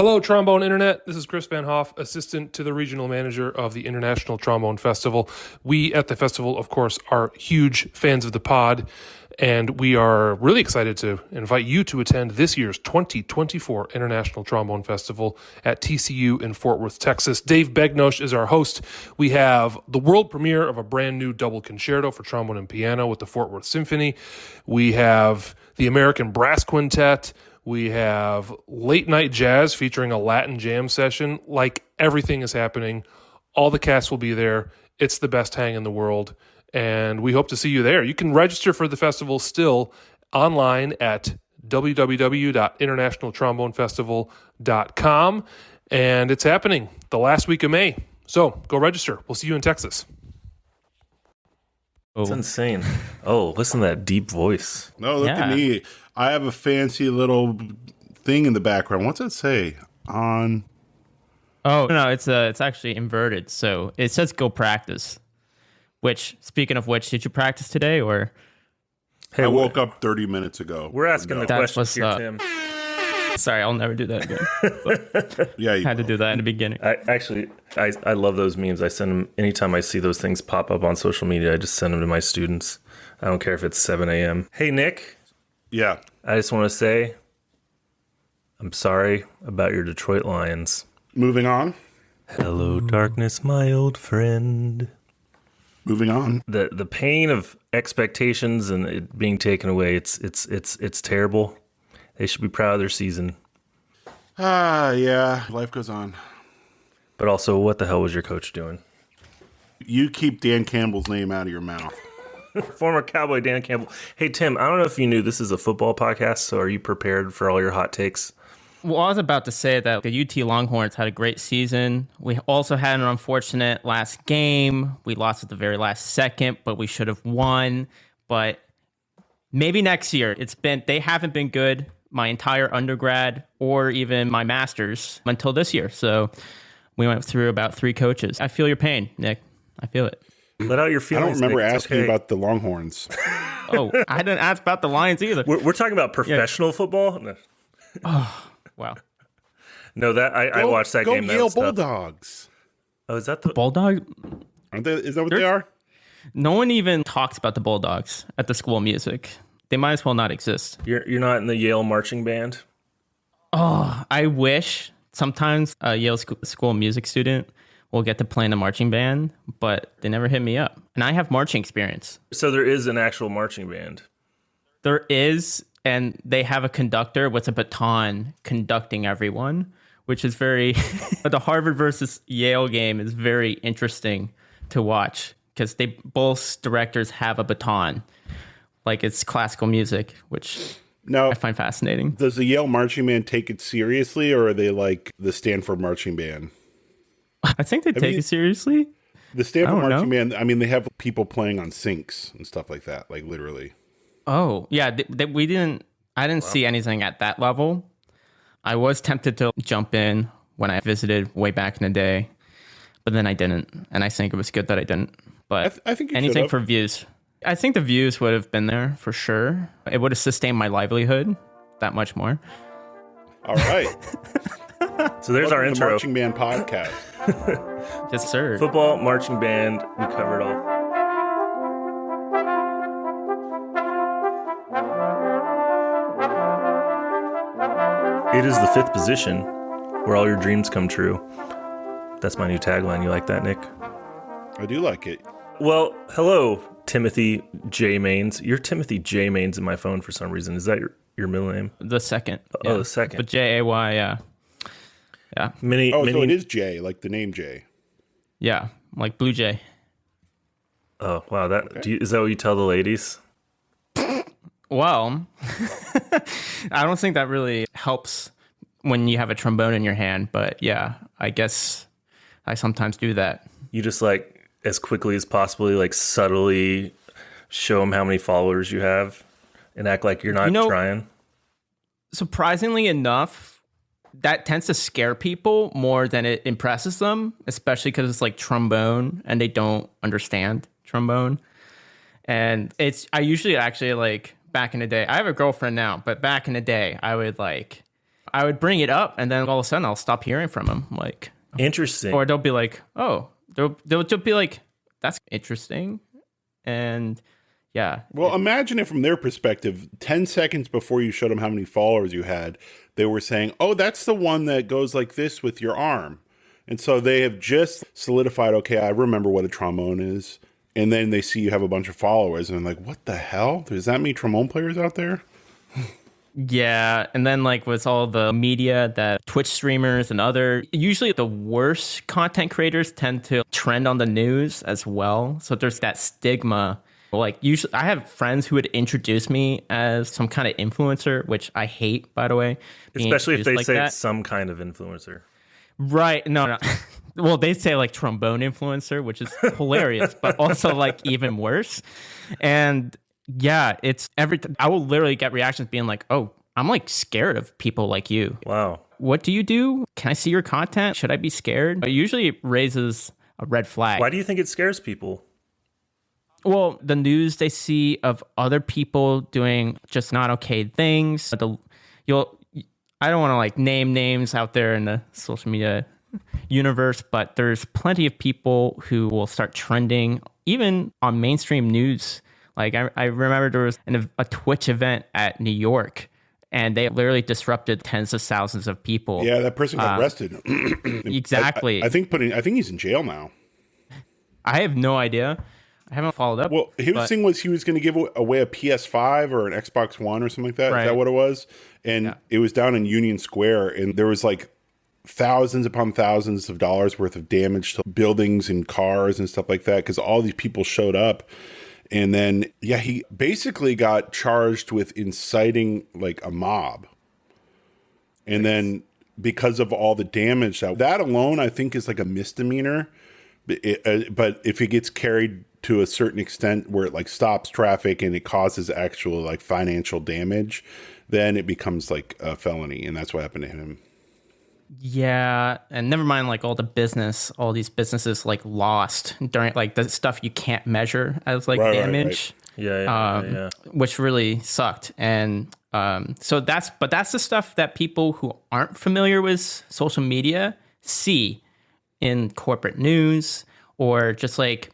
Hello, Trombone Internet. This is Chris Van Hoff, assistant to the regional manager of the International Trombone Festival. We at the festival, of course, are huge fans of the pod, and we are really excited to invite you to attend this year's 2024 International Trombone Festival at TCU in Fort Worth, Texas. Dave Begnosh is our host. We have the world premiere of a brand new double concerto for trombone and piano with the Fort Worth Symphony. We have the American Brass Quintet. We have late night jazz featuring a Latin jam session. Like, everything is happening. All the cast will be there. It's the best hang in the world, and we hope to see you there. You can register for the festival still online at www.internationaltrombonefestival.com, and it's happening the last week of May. So go register. We'll see you in Texas. It's insane. Oh, listen to that deep voice. No, look at me. I have a fancy little thing in the background. What's that say? On. Oh, no, it's actually inverted. So it says go practice. Which, speaking of which, did you practice today or? Hey, I woke up 30 minutes ago. We're asking the questions here, Tim. Sorry, I'll never do that again. Yeah, you had to do that in the beginning. I love those memes. I send them anytime I see those things pop up on social media. I just send them to my students. I don't care if it's 7 a.m. Hey, Nick. Yeah. I just want to say I'm sorry about your Detroit Lions. Moving on. Hello, darkness, my old friend. Moving on. The pain of expectations and it being taken away. It's terrible. They should be proud of their season. Yeah. Life goes on. But also, what the hell was your coach doing? You keep Dan Campbell's name out of your mouth. Former Cowboy Dan Campbell. Hey, Tim, I don't know if you knew this is a football podcast, so are you prepared for all your hot takes? Well, I was about to say that the UT Longhorns had a great season. We also had an unfortunate last game. We lost at the very last second, but we should have won. But maybe next year. They haven't been good my entire undergrad or even my master's until this year. So we went through about 3 coaches. I feel your pain, Nick. I feel it. Let out your feelings. I don't remember Nick. asking about the Longhorns. Oh, I didn't ask about the Lions either. We're talking about professional football? No. Oh, wow. No, I watched that game. Go Yale Bulldogs. Oh, is that the Bulldog? Aren't they? Is that what they are? No one even talks about the Bulldogs at the school music. They might as well not exist. You're not in the Yale marching band? Oh, I wish. Sometimes a Yale school music student will get to play in the marching band, but they never hit me up. And I have marching experience. So there is an actual marching band. There is, and they have a conductor with a baton conducting everyone, which is very... The Harvard versus Yale game is very interesting to watch because both directors have a baton. Like it's classical music, which I find fascinating. Does the Yale marching band take it seriously, or are they like the Stanford marching band? I think they take it seriously. The Stanford marching band, I mean, they have people playing on sinks and stuff like that, like literally. Oh, yeah. I didn't see anything at that level. I was tempted to jump in when I visited way back in the day, but then I didn't. And I think it was good that I didn't. But I think anything for views. I think the views would have been there for sure. It would have sustained my livelihood that much more. All right. So there's our intro. The Marching Band Podcast. Yes, sir. Football, marching band, we covered all. It is the 5th position where all your dreams come true. That's my new tagline. You like that, Nick? I do like it. Well, hello, Timothy J. Maines. You're Timothy J. Maines in my phone for some reason. Is that your middle name? The second. Oh, the second. But J-A-Y, yeah. Yeah. So it is Jay, like the name Jay. Yeah, like Blue Jay. Oh, wow. Is that what you tell the ladies? Well, I don't think that really helps when you have a trombone in your hand. But yeah, I guess I sometimes do that. You just like, as quickly as possibly, like subtly show them how many followers you have and act like you're not trying? Surprisingly enough, that tends to scare people more than it impresses them, especially because it's like trombone and they don't understand trombone. And I usually actually like back in the day, I have a girlfriend now, but back in the day, I I would bring it up, and then all of a sudden I'll stop hearing from them. Like, Interesting. or they'll be like, oh, they'll just be like, that's interesting. And yeah. Well, imagine if from their perspective, 10 seconds before you showed them how many followers you had, they were saying, oh, that's the one that goes like this with your arm. And so they have just solidified, okay, I remember what a trombone is. And then they see you have a bunch of followers and they're like, what the hell? Does that mean trombone players out there? Yeah, and then like with all the media that Twitch streamers and other, usually the worst content creators tend to trend on the news as well. So there's that stigma. Like usually I have friends who would introduce me as some kind of influencer, which I hate, by the way. Especially if they like say that. it's some kind of influencer. Right. No. Well, they say like trombone influencer, which is hilarious, but also like even worse. And yeah, it's I will literally get reactions being like, oh, I'm like scared of people like you. Wow. What do you do? Can I see your content? Should I be scared? It usually raises a red flag. Why do you think it scares people? Well, the news they see of other people doing just not okay things. I don't want to like name names out there in the social media universe, but there's plenty of people who will start trending even on mainstream news. Like I remember there was a Twitch event at New York, and they literally disrupted tens of thousands of people. Yeah, that person got arrested. Exactly. I think he's in jail now. I have no idea. I haven't followed up. Well, his thing was he was going to give away a PS5 or an Xbox One or something like that. Right. Is that what it was? And it was down in Union Square, and there was like thousands upon thousands of dollars worth of damage to buildings and cars and stuff like that because all these people showed up. And then, he basically got charged with inciting like a mob. And then because of all the damage, that alone, I think, is like a misdemeanor. But if it gets carried to a certain extent where it like stops traffic and it causes actual like financial damage, then it becomes like a felony. And that's what happened to him. Yeah, and never mind like all these businesses like lost during like the stuff you can't measure as like damage. Right. Yeah. Which really sucked. And so that's the stuff that people who aren't familiar with social media see in corporate news or just like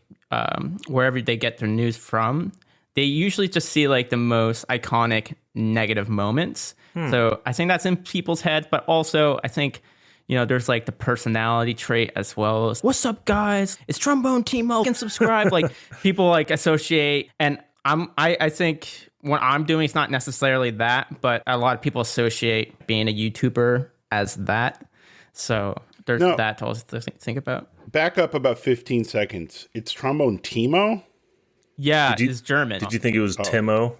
wherever they get their news from. They usually just see like the most iconic negative moments. So I think that's in people's heads, but also I think, there's like the personality trait as well as, what's up guys? It's Trombone Timo, and subscribe. Like people like associate, and I think what I'm doing is not necessarily that, but a lot of people associate being a YouTuber as that. So there's that to also think about. Back up about 15 seconds. It's Trombone Timo? Yeah, it's German. Did you think it was Timo?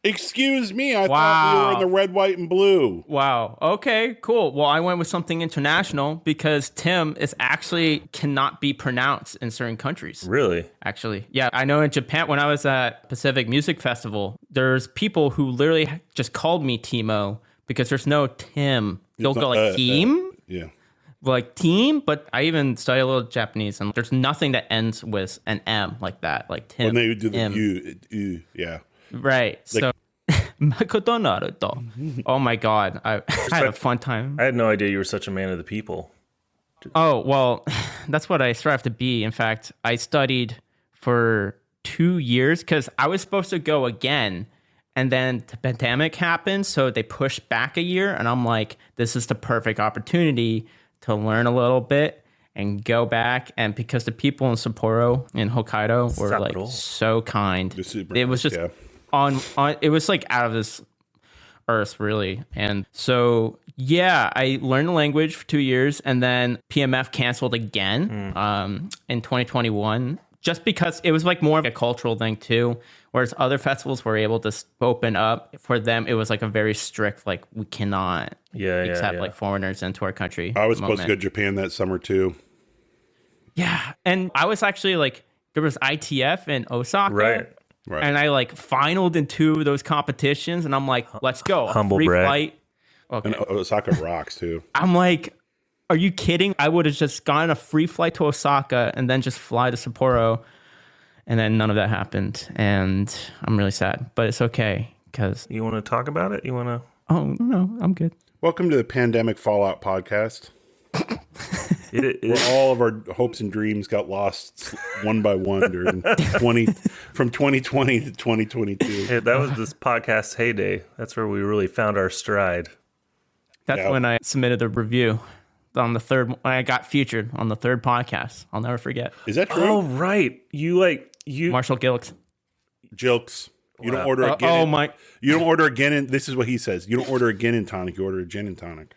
Excuse me, I thought we were in the red, white, and blue. Wow. Okay, cool. Well, I went with something international because Tim is actually cannot be pronounced in certain countries. Really? Actually. Yeah, I know in Japan, when I was at Pacific Music Festival, there's people who literally just called me Timo because there's no Tim. They'll go like Team? Yeah. Like team, but I even study a little Japanese, and there's nothing that ends with an M like that, like Tim. When they do the U, yeah. Right. So, oh my God. I had a fun time. I had no idea you were such a man of the people. Oh, well, that's what I strive to be. In fact, I studied for 2 years because I was supposed to go again. And then the pandemic happened. So they pushed back a year. And I'm like, this is the perfect opportunity to learn a little bit and go back. And because the people in Sapporo in Hokkaido were like so kind, it was just it was like out of this earth, really. And so, I learned the language for 2 years, and then PMF canceled again in 2021, just because it was like more of a cultural thing too. Whereas other festivals were able to open up, for them it was like a very strict, like we cannot accept like foreigners into our country. I was supposed to go to Japan that summer too. Yeah, and I was actually like, there was ITF in Osaka. Right. And I like finaled in 2 of those competitions, and I'm like, let's go. Humble free brag. flight. Okay. And Osaka rocks too. I'm like, are you kidding? I would have just gotten a free flight to Osaka and then just fly to Sapporo. And then none of that happened. And I'm really sad, but it's okay because. You want to talk about it? You want to? Oh, no, I'm good. Welcome to the Pandemic Fallout podcast. Where all of our hopes and dreams got lost one by one during from 2020 to 2022. Hey, that was this podcast heyday. That's where we really found our stride. That's when I submitted the review on the third. I got featured on the third podcast. I'll never forget. Is that true? Oh, right. You Marshall Gilks. Jilks. You don't order You don't order a gin and this is what he says. You don't order a gin and tonic. You order a gin and tonic.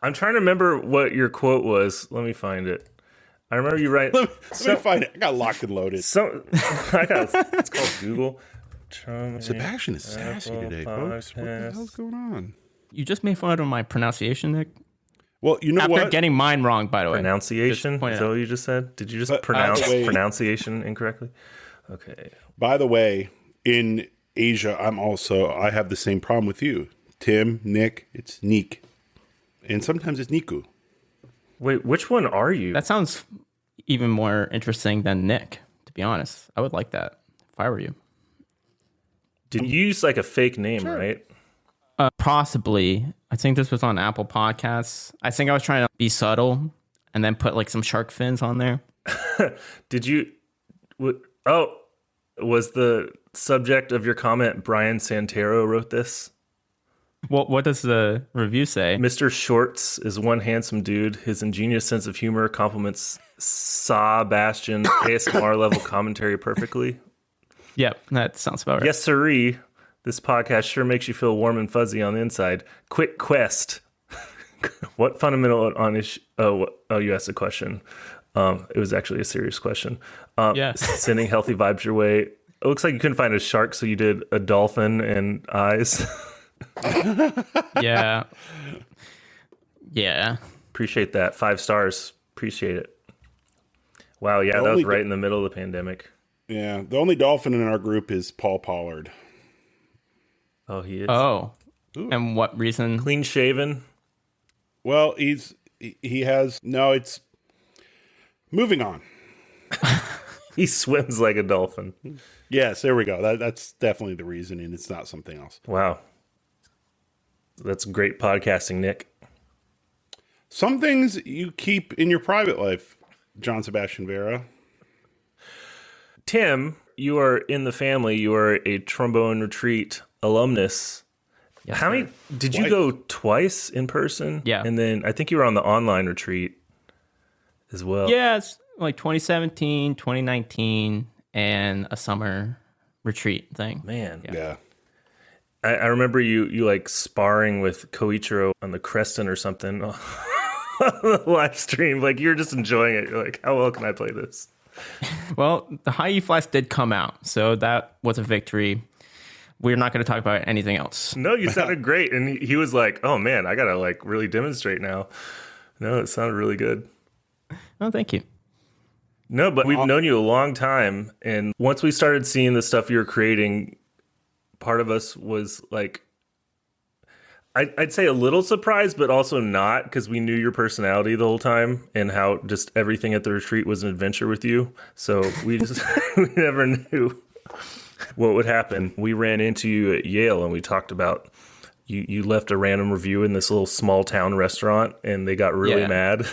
I'm trying to remember what your quote was. Let me find it. I remember you write. Let me find it. I got locked and loaded. It's called Google. Sebastian is sassy today, folks. What the hell's going on? You just made fun of my pronunciation, Nick. Well, you know After getting mine wrong, by the way. Pronunciation? Is that what you just said? Did you just pronounce pronunciation incorrectly? Okay. By the way, in Asia, I have the same problem with you. Tim, Nick, it's Nick. And sometimes it's Niku. Wait, which one are you? That sounds even more interesting than Nick, to be honest. I would like that if I were you. Did you use like a fake name, right? Possibly. I think this was on Apple Podcasts. I think I was trying to be subtle and then put like some shark fins on there. Did you... was the subject of your comment Brian Santero wrote this? What does the review say? Mr. Schwartz is one handsome dude. His ingenious sense of humor complements Sebastian ASMR level commentary perfectly. Yep, that sounds about right. Yes, sirree. This podcast sure makes you feel warm and fuzzy on the inside. Quick quest. What fundamental on his... you asked a question. It was actually a serious question. Sending healthy vibes your way. It looks like you couldn't find a shark, so you did a dolphin and eyes. Yeah. Appreciate that. 5 stars. Appreciate it. Wow, yeah, that was right in the middle of the pandemic. Yeah, the only dolphin in our group is Paul Pollard. Oh, he is? Oh. Ooh. And what reason? Clean shaven? Well, it's moving on. He swims like a dolphin. Yes, there we go. That's definitely the reason, and it's not something else. Wow. That's great podcasting, Nick. Some things you keep in your private life, John Sebastian Vera. Tim, you are in the family. You are a Trombone Retreat alumnus. Yes, How many did you go twice in person? Yeah. And then I think you were on the online retreat as well. Yeah, it's like 2017, 2019, and a summer retreat thing. Man. Yeah. I remember you like sparring with Koichiro on the Creston or something on the live stream. Like you're just enjoying it. You're like, how well can I play this? Well, the high E flats did come out, so that was a victory. We're not going to talk about anything else. No, you sounded great. And he was like, oh man, I got to like really demonstrate now. No, it sounded really good. Oh, thank you. No, but we've known you a long time. And once we started seeing the stuff you were creating, part of us was like, I'd say a little surprised, but also not, because we knew your personality the whole time and how just everything at the retreat was an adventure with you. So we just we never knew what would happen. We ran into you at Yale and we talked about you left a random review in this little small town restaurant and they got really mad.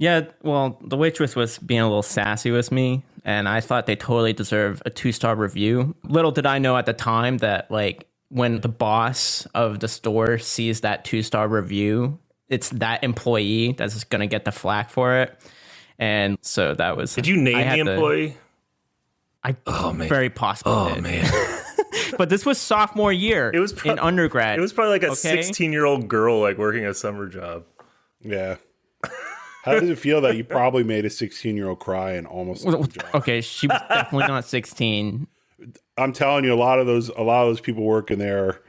Yeah, well, the waitress was being a little sassy with me, and I thought they totally deserve a 2-star review. Little did I know at the time that, like, when the boss of the store sees that 2-star review, it's that employee that's going to get the flack for it. And so that was... Did you name the employee? Very possibly did. Oh, man. But this was sophomore year in undergrad. It was probably like a 16-year-old girl, like, working a summer job. Yeah. How did it feel that you probably made a 16-year-old cry and almost lost the job? Okay, she was definitely not 16. I'm telling you, a lot of those people working there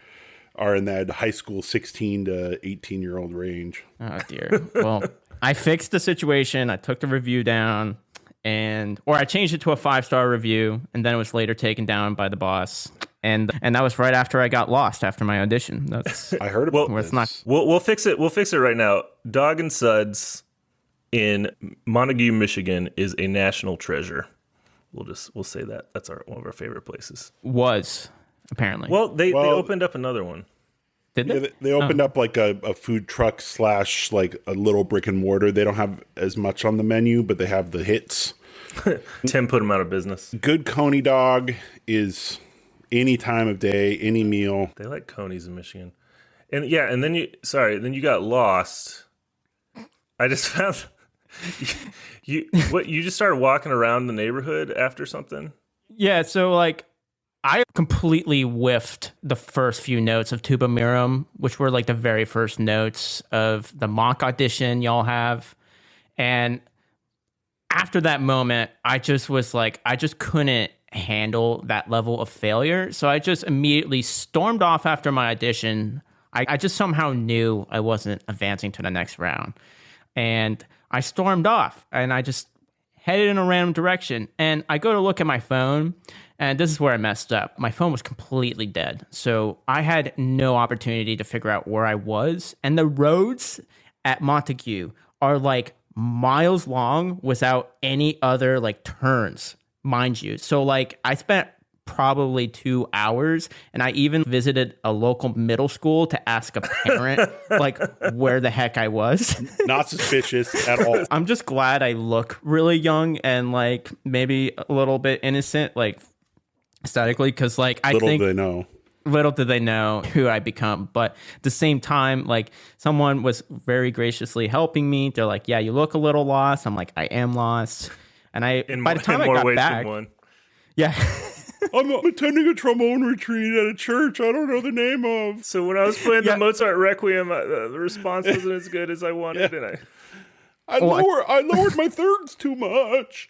are in that high school 16 to 18-year-old range. Oh dear. Well, I fixed the situation. I took the review down, or I changed it to a 5-star review, and then it was later taken down by the boss. And that was right after I got lost after my audition. I heard about this. We'll fix it. We'll fix it right now. Dog and Suds in Montague, Michigan is a national treasure. We'll say that. That's one of our favorite places. Was, apparently. Well, they opened up another one. Did they? Yeah, they opened up like a food truck / like a little brick and mortar. They don't have as much on the menu, but they have the hits. Tim put them out of business. Good Coney dog is any time of day, any meal. They like Coney's in Michigan. And yeah, and then you got lost. I just found you just started walking around the neighborhood after something? Yeah, so like I completely whiffed the first few notes of Tuba Mirum, which were like the very first notes of the mock audition y'all have. And after that moment, I just couldn't handle that level of failure. So I just immediately stormed off after my audition. I just somehow knew I wasn't advancing to the next round. And I stormed off and I just headed in a random direction. And I go to look at my phone, and this is where I messed up. My phone was completely dead. So I had no opportunity to figure out where I was. And the roads at Montague are like miles long without any other like turns, mind you. So like I spent probably 2 hours, and I even visited a local middle school to ask a parent like where the heck I was. Not suspicious at all. I'm just glad I look really young and like maybe a little bit innocent, like aesthetically, because like I think little did they know who I become. But at the same time, like someone was very graciously helping me. They're like, "Yeah, you look a little lost." I'm like, "I am lost," and by the time I got back, yeah. I'm attending a trombone retreat at a church I don't know the name of. So when I was playing the Mozart Requiem, the response wasn't as good as I wanted, and I lowered my thirds too much.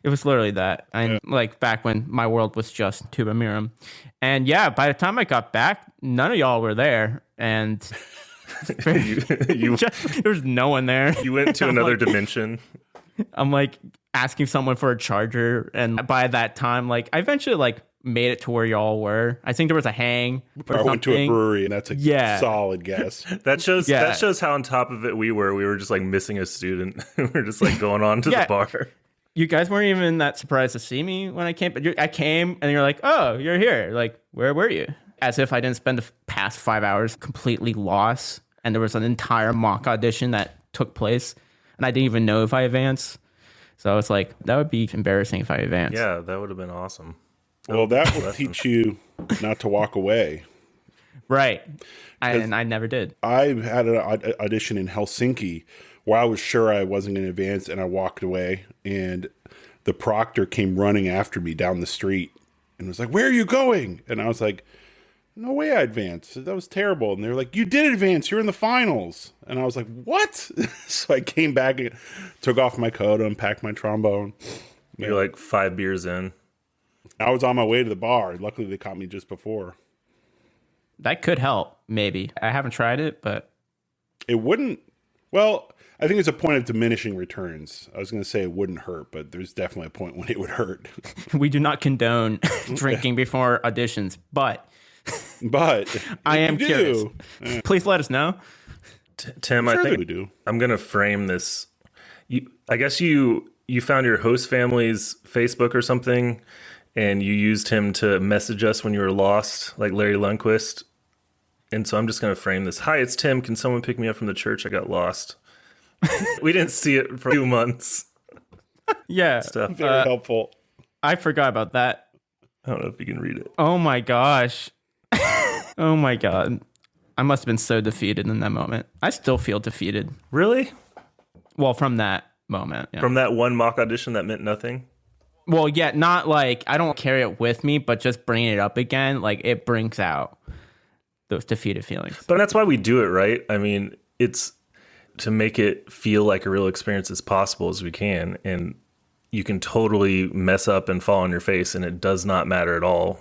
It was literally that. And like back when my world was just Tuba Mirum. And yeah, by the time I got back, none of y'all were there. And there was no one there. You went to another dimension. I'm like asking someone for a charger, and by that time, like I eventually like made it to where y'all were. I think there was a hang. I went to a brewery, and that's a solid guess. That shows how on top of it we were. We were just like missing a student. We were just like going on to the bar. You guys weren't even that surprised to see me when I came. But I came, and you're like, "Oh, you're here." Like, where were you? As if I didn't spend the past 5 hours completely lost, and there was an entire mock audition that took place, and I didn't even know if I advanced. So it's like, that would be embarrassing if I advanced. Yeah, that would have been awesome. Well, that will teach you not to walk away. Right. And I never did. I had an audition in Helsinki where I was sure I wasn't going to advance, and I walked away. And the proctor came running after me down the street and was like, "Where are you going?" And I was like, "No way I advanced. That was terrible." And they were like, "You did advance. You're in the finals." And I was like, "What?" So I came back and took off my coat, unpacked my trombone. You're like 5 beers in. I was on my way to the bar. Luckily, they caught me just before. That could help, maybe. I haven't tried it, but... It wouldn't... Well, I think it's a point of diminishing returns. I was going to say it wouldn't hurt, but there's definitely a point when it would hurt. We do not condone drinking before auditions, but I am curious. Please let us know. Tim, sure, I think I'm going to frame this. I guess you found your host family's Facebook or something, and you used him to message us when you were lost, like Larry Lundquist. And so I'm just going to frame this. "Hi, it's Tim. Can someone pick me up from the church? I got lost." We didn't see it for 2 months. Yeah. Stuff. Very helpful. I forgot about that. I don't know if you can read it. Oh my gosh. Oh my God. I must have been so defeated in that moment. I still feel defeated. Really? Well, from that moment. Yeah. From that one mock audition that meant nothing? Well, yeah, not like I don't carry it with me, but just bringing it up again, like it brings out those defeated feelings. But that's why we do it, right? I mean, it's to make it feel like a real experience as possible as we can. And you can totally mess up and fall on your face, and it does not matter at all.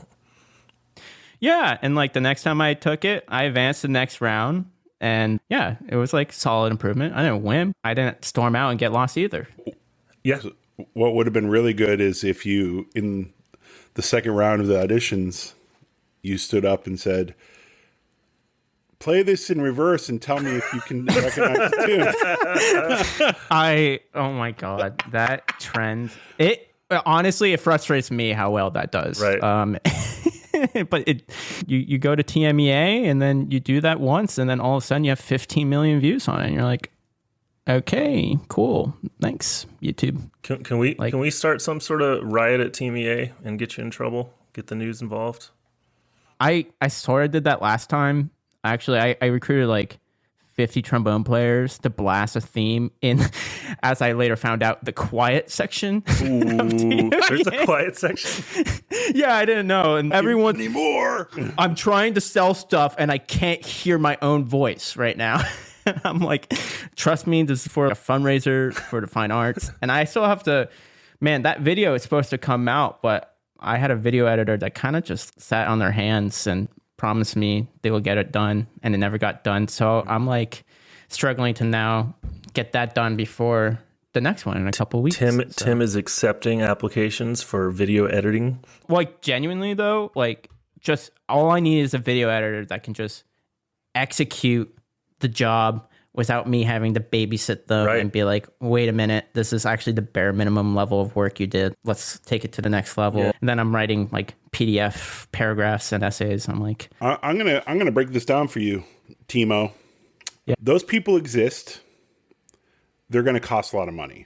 Yeah, and like the next time I took it, I advanced the next round, and yeah, it was like solid improvement. I didn't win. I didn't storm out and get lost either. Yeah. What would have been really good is if you, in the second round of the auditions, you stood up and said, "Play this in reverse and tell me if you can recognize the tune." Oh my God, that trend. Honestly, it frustrates me how well that does. Right. But you go to TMEA and then you do that once, and then all of a sudden you have 15 million views on it, and you're like, okay, cool, thanks, YouTube. Can we start some sort of riot at TMEA and get you in trouble? Get the news involved? I sort of did that last time. Actually, I recruited like 50 trombone players to blast a theme in, as I later found out, the quiet section. Ooh, there's a quiet section? Yeah, I didn't know. And everyone Anymore. I'm trying to sell stuff and I can't hear my own voice right now. I'm like, trust me, this is for a fundraiser for the fine arts. And I still have to, man, that video is supposed to come out, but I had a video editor that kind of just sat on their hands and promised me they will get it done, and it never got done. So I'm like struggling to now get that done before the next one in a couple of weeks. Tim is accepting applications for video editing. Like, genuinely though, like, just all I need is a video editor that can just execute the job without me having to babysit them and be like, wait a minute, this is actually the bare minimum level of work you did. Let's take it to the next level. Yeah. And then I'm writing like PDF paragraphs and essays. I'm like, I'm gonna break this down for you, Timo. Yeah. Those people exist. They're gonna cost a lot of money.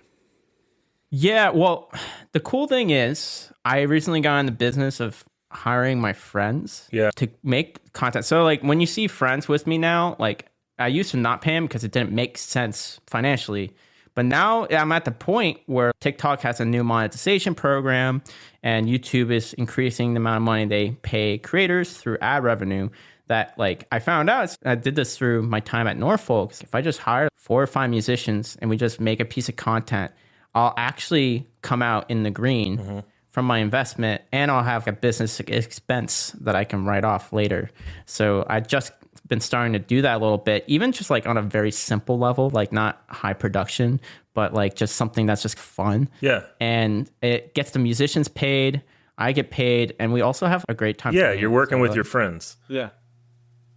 Yeah, well, the cool thing is I recently got in the business of hiring my friends to make content. So like when you see friends with me now, like I used to not pay them because it didn't make sense financially. But now I'm at the point where TikTok has a new monetization program and YouTube is increasing the amount of money they pay creators through ad revenue. That, like, I found out, I did this through my time at Norfolk. If I just hire 4 or 5 musicians and we just make a piece of content, I'll actually come out in the green from my investment, and I'll have a business expense that I can write off later. So I just been starting to do that a little bit, even just like on a very simple level, like not high production, but like just something that's just fun. Yeah. And it gets the musicians paid, I get paid, and we also have a great time. Yeah, you're working with your friends. Yeah.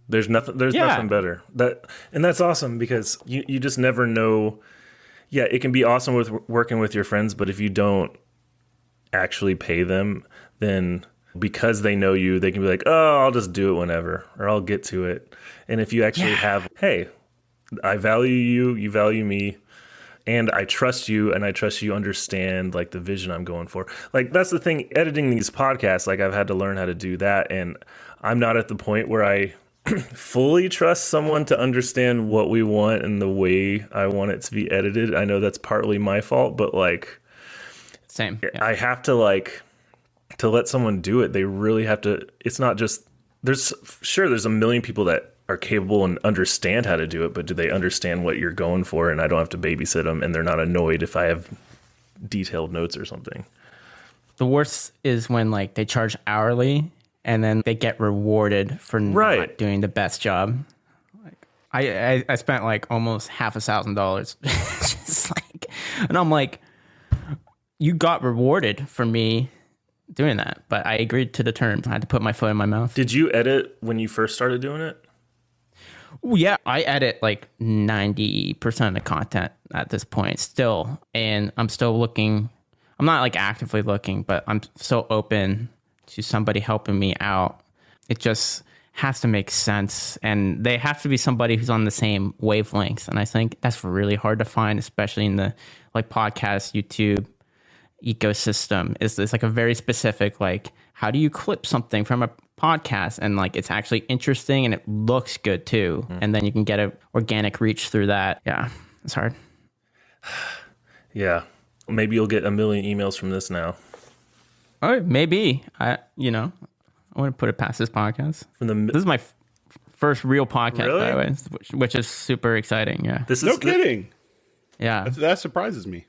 There's nothing better. That's awesome, because you just never know. Yeah, it can be awesome with working with your friends, but if you don't actually pay them, then because they know you, they can be like, oh, I'll just do it whenever, or I'll get to it. And if you actually have, hey, I value you, you value me, and I trust you, and I trust you understand like the vision I'm going for. Like, that's the thing, editing these podcasts, like I've had to learn how to do that. And I'm not at the point where I fully trust someone to understand what we want and the way I want it to be edited. I know that's partly my fault, but like, same. Yeah. I have to to let someone do it. They really have to. It's not just there's a million people that are capable and understand how to do it, but do they understand what you're going for? And I don't have to babysit them, and they're not annoyed if I have detailed notes or something. The worst is when like they charge hourly and then they get rewarded for not doing the best job. Like I spent like almost $5,000 just like, and I'm like, you got rewarded for me doing that, but I agreed to the terms. I had to put my foot in my mouth. Did you edit when you first started doing it? Yeah, I edit like 90% of the content at this point still, and I'm still looking. I'm not like actively looking, but I'm so open to somebody helping me out. It just has to make sense, and they have to be somebody who's on the same wavelength. And I think that's really hard to find, especially in the like podcast, YouTube ecosystem. It's like a very specific, like, how do you clip something from a podcast and like it's actually interesting and it looks good too, and then you can get an organic reach through that. Yeah, it's hard. Yeah, maybe you'll get 1 million emails from this now. Oh, maybe. I wouldn't put it past this podcast. This is my first real podcast, really? by the way, which is super exciting. Yeah. No kidding. Yeah. That surprises me.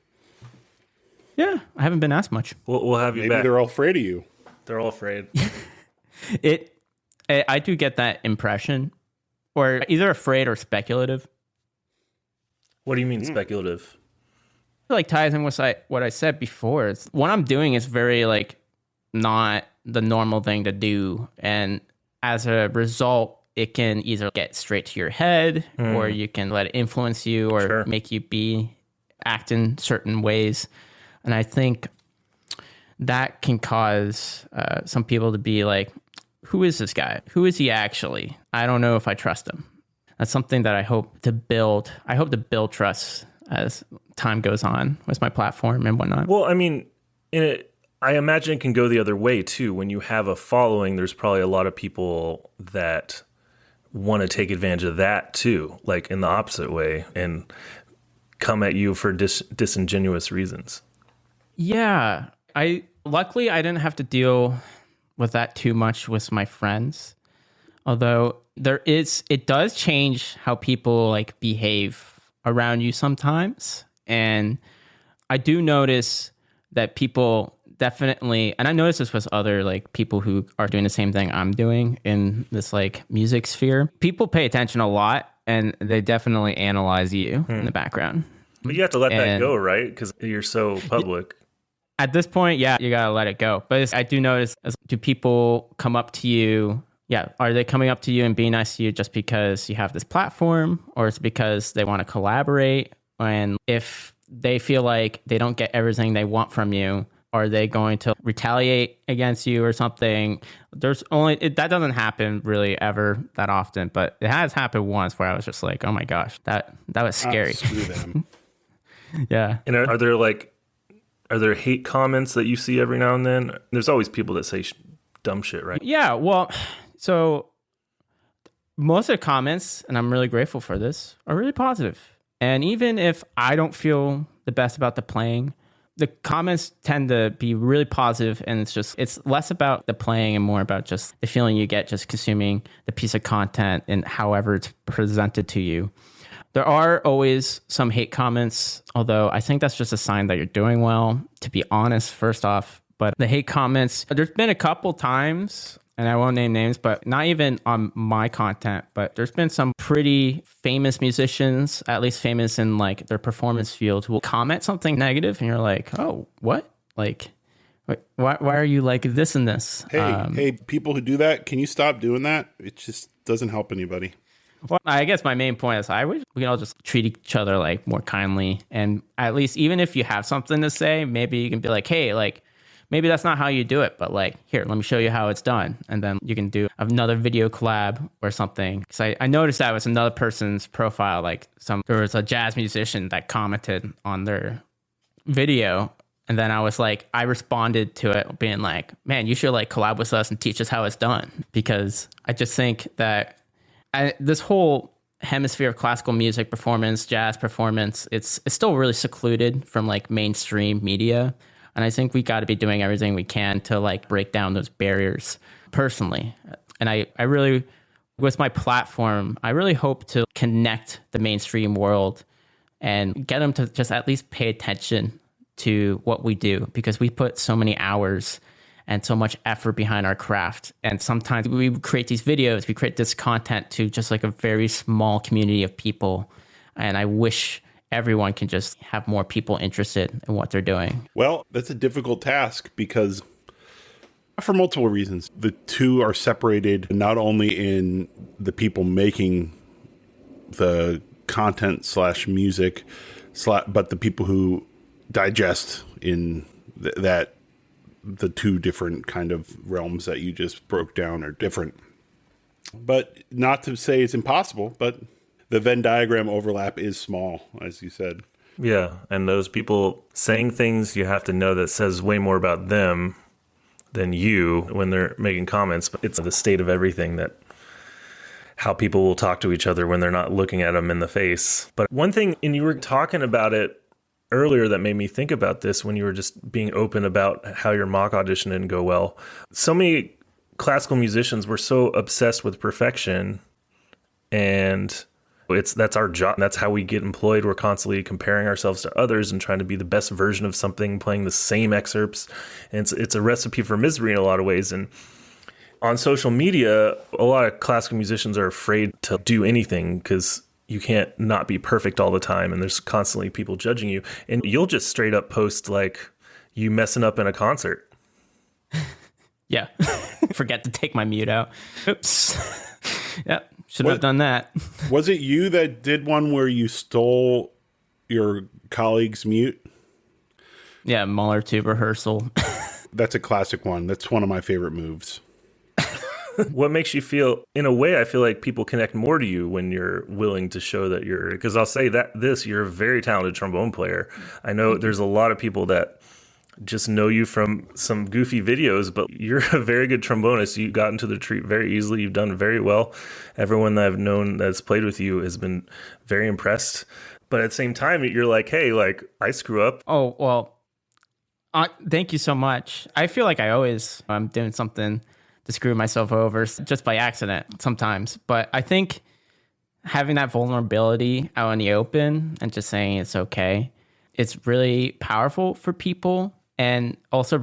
Yeah, I haven't been asked much. We'll have you Maybe back. They're all afraid of you. They're all afraid. I do get that impression, or either afraid or speculative. What do you mean speculative? Like ties in with what I said before. It's, what I'm doing is very like not the normal thing to do, and as a result, it can either get straight to your head, or you can let it influence you, or make you act in certain ways. And I think that can cause some people to be like, who is this guy? Who is he actually? I don't know if I trust him. That's something that I hope to build. I hope to build trust as time goes on with my platform and whatnot. Well, I mean, I imagine it can go the other way too. When you have a following, there's probably a lot of people that want to take advantage of that too, like in the opposite way, and come at you for disingenuous reasons. Yeah. Luckily I didn't have to deal with that too much with my friends. Although it does change how people like behave around you sometimes. And I do notice that people definitely, and I notice this with other like people who are doing the same thing I'm doing in this like music sphere. People pay attention a lot and they definitely analyze you in the background. But you have to let that go, right? Because you're so public. At this point, yeah, you gotta let it go. But I do notice, do people come up to you? Yeah, are they coming up to you and being nice to you just because you have this platform, or is it because they want to collaborate? And if they feel like they don't get everything they want from you, are they going to retaliate against you or something? That doesn't happen really ever that often, but it has happened once where I was just like, oh my gosh, that was scary. Screw them. Yeah. And are there hate comments that you see every now and then? There's always people that say dumb shit, right? Yeah, well, so most of the comments, and I'm really grateful for this, are really positive. And even if I don't feel the best about the playing, the comments tend to be really positive, and it's less about the playing and more about just the feeling you get just consuming the piece of content and however it's presented to you. There are always some hate comments, although I think that's just a sign that you're doing well, to be honest, first off. But the hate comments, there's been a couple times, and I won't name names, but not even on my content, but there's been some pretty famous musicians, at least famous in like their performance field, who will comment something negative, and you're like, oh, what? Like, why are you like this and this? Hey, people who do that, can you stop doing that? It just doesn't help anybody. Well, I guess my main point is I wish we can all just treat each other like more kindly, and at least even if you have something to say, maybe you can be like, hey, like, maybe that's not how you do it, but like, here, let me show you how it's done. And then you can do another video collab or something. Because I noticed that was another person's profile. Like there was a jazz musician that commented on their video. And then I was like, I responded to it being like, man, you should like collab with us and teach us how it's done. Because I just think that this whole hemisphere of classical music performance, jazz performance, it's still really secluded from like mainstream media. And I think we got to be doing everything we can to like break down those barriers personally. And I really, with my platform, I really hope to connect the mainstream world and get them to just at least pay attention to what we do, because we put so many hours and so much effort behind our craft. And sometimes we create these videos, we create this content to just like a very small community of people. And I wish everyone can just have more people interested in what they're doing. Well, that's a difficult task because for multiple reasons. The two are separated not only in the people making the content / music, but the people who digest in that the two different kind of realms that you just broke down are different. But not to say it's impossible, but the Venn diagram overlap is small, as you said. Yeah, and those people saying things, you have to know that says way more about them than you when they're making comments. But it's the state of everything, that how people will talk to each other when they're not looking at them in the face. But one thing, and you were talking about it earlier, that made me think about this when you were just being open about how your mock audition didn't go well. So many classical musicians were so obsessed with perfection, and that's our job. That's how we get employed. We're constantly comparing ourselves to others and trying to be the best version of something, playing the same excerpts. And it's a recipe for misery in a lot of ways. And on social media, a lot of classical musicians are afraid to do anything because you can't not be perfect all the time. And there's constantly people judging you. And you'll just straight up post like you messing up in a concert. Yeah. Forget to take my mute out. Oops. Yeah. Shouldn't have done that. Was it you that did one where you stole your colleague's mute? Yeah, Mahler tube rehearsal. That's a classic one. That's one of my favorite moves. What makes you feel, in a way, I feel like people connect more to you when you're willing to show that because I'll say that you're a very talented trombone player. I know there's a lot of people that just know you from some goofy videos, but you're a very good trombonist. You got into the retreat very easily. You've done very well. Everyone that I've known that's played with you has been very impressed. But at the same time, you're like, hey, like, I screw up. Oh, well, thank you so much. I feel like I'm doing something to screw myself over just by accident sometimes. But I think having that vulnerability out in the open and just saying it's okay, it's really powerful for people. And also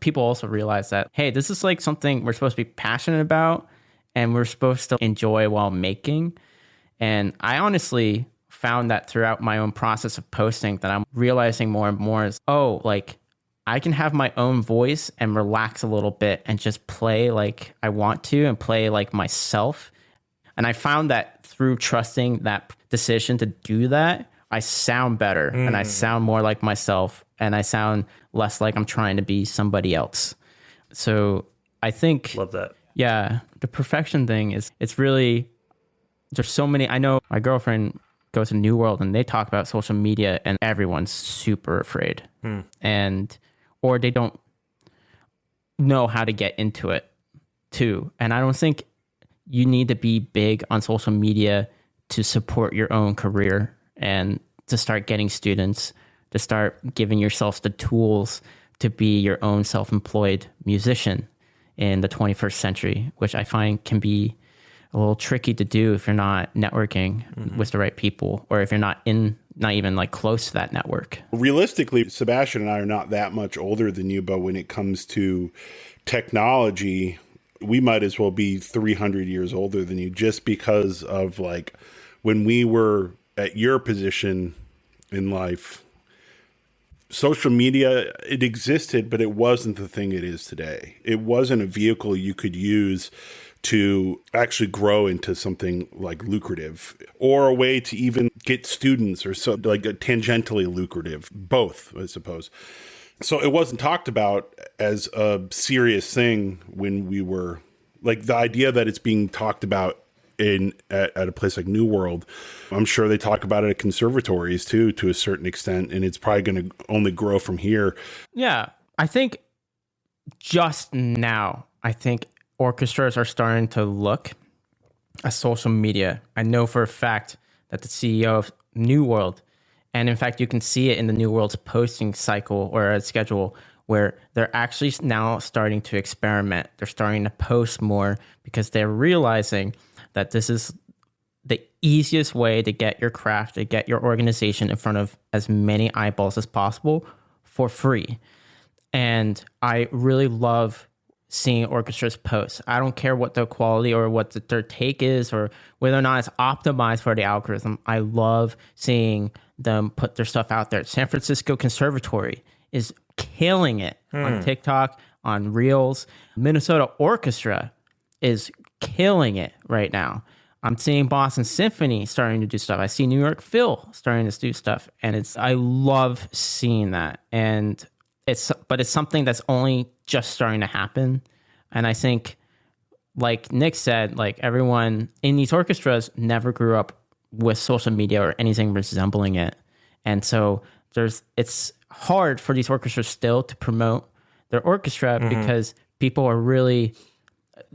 people also realize that, hey, this is like something we're supposed to be passionate about and we're supposed to enjoy while making. And I honestly found that throughout my own process of posting that I'm realizing more and more is, like I can have my own voice and relax a little bit and just play like I want to and play like myself. And I found that through trusting that decision to do that, I sound better and I sound more like myself and I sound less like I'm trying to be somebody else. So I think... Love that. Yeah, the perfection thing it's really... There's so many... I know my girlfriend goes to New World and they talk about social media and everyone's super afraid. Or they don't know how to get into it too. And I don't think you need to be big on social media to support your own career and to start getting students, to start giving yourself the tools to be your own self-employed musician in the 21st century, which I find can be a little tricky to do if you're not networking with the right people, or if you're not even like close to that network. Realistically, Sebastian and I are not that much older than you, but when it comes to technology, we might as well be 300 years older than you, just because of like when we were at your position in life, social media, it existed, but it wasn't the thing it is today. It wasn't a vehicle you could use to actually grow into something like lucrative, or a way to even get students, or so like tangentially lucrative, both, I suppose. So it wasn't talked about as a serious thing when we were like, the idea that it's being talked about at a place like New World. I'm sure they talk about it at conservatories too, to a certain extent, and it's probably going to only grow from here. Yeah, I think just now, orchestras are starting to look at social media. I know for a fact that the CEO of New World, and in fact, you can see it in the New World's posting cycle or a schedule, where they're actually now starting to experiment. They're starting to post more because they're realizing that this is the easiest way to get your craft, to get your organization in front of as many eyeballs as possible for free. And I really love seeing orchestras post. I don't care what the quality or what their take is, or whether or not it's optimized for the algorithm. I love seeing them put their stuff out there. San Francisco Conservatory is killing it on TikTok, on Reels. Minnesota Orchestra is killing it right now. I'm seeing Boston Symphony starting to do stuff. I see New York Phil starting to do stuff, and I love seeing that. And it's something that's only just starting to happen. And I think, like Nick said, like everyone in these orchestras never grew up with social media or anything resembling it. And so it's hard for these orchestras still to promote their orchestra because people are really,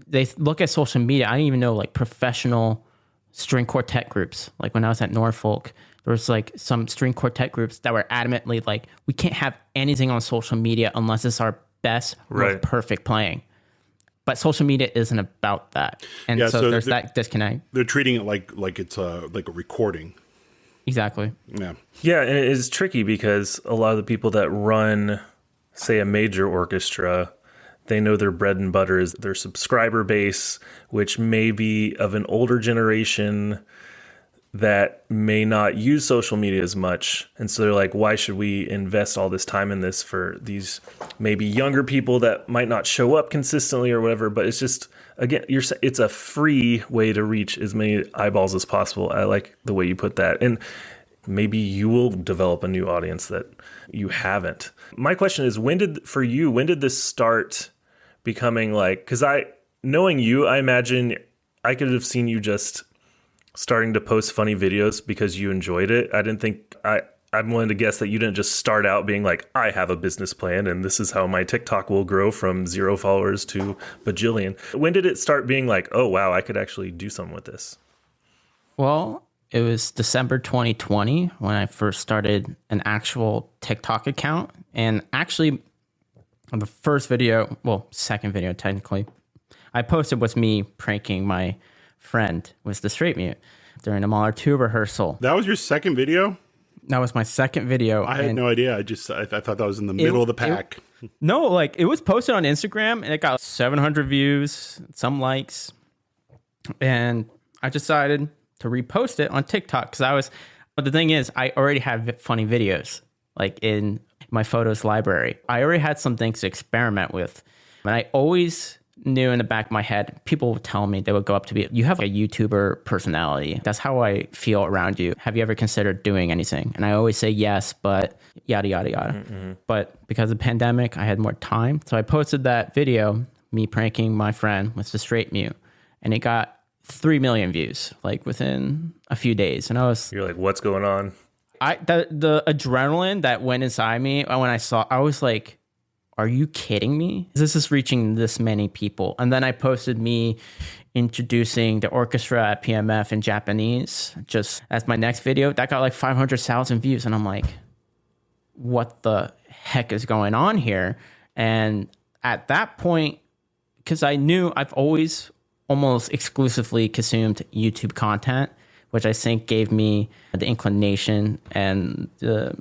they look at social media. I didn't even know like professional string quartet groups. Like when I was at Norfolk, there was like some string quartet groups that were adamantly like, we can't have anything on social media unless it's our best, most perfect playing. But social media isn't about that. And so there's that disconnect. They're treating it like it's like a recording. Exactly. Yeah. Yeah, and it is tricky because a lot of the people that run, say, a major orchestra, they know their bread and butter is their subscriber base, which may be of an older generation that may not use social media as much. And so they're like, why should we invest all this time in this for these maybe younger people that might not show up consistently or whatever? But it's just, again, it's a free way to reach as many eyeballs as possible. I like the way you put that. And maybe you will develop a new audience that you haven't. My question is, when did this start becoming like, because knowing you, I imagine I could have seen you just starting to post funny videos because you enjoyed it. I didn't think I'm willing to guess that you didn't just start out being like, I have a business plan and this is how my TikTok will grow from 0 followers to bajillion. When did it start being like, oh, wow, I could actually do something with this? Well, it was December 2020 when I first started an actual TikTok account. And actually, the first video, second video technically, I posted was me pranking my friend with the straight mute during a Mahler 2 rehearsal. That was your second video? That was my second video. I had no idea. I thought that was in the middle of the pack. No, like it was posted on Instagram and it got 700 views, some likes. And I decided to repost it on TikTok but the thing is, I already had funny videos like in my photos library. I already had some things to experiment with. And I always knew in the back of my head, people would tell me, they would go up to me, you have a YouTuber personality. That's how I feel around you. Have you ever considered doing anything? And I always say yes, but yada, yada, yada. Mm-hmm. But because of the pandemic, I had more time. So I posted that video, me pranking my friend with the straight mute, and it got 3 million views, like within a few days. And you're like, what's going on? The adrenaline that went inside me when I was like, are you kidding me? This is reaching this many people. And then I posted me introducing the orchestra at PMF in Japanese just as my next video. That got like 500,000 views. And I'm like, what the heck is going on here? And at that point, because I knew I've always almost exclusively consumed YouTube content, which I think gave me the inclination and the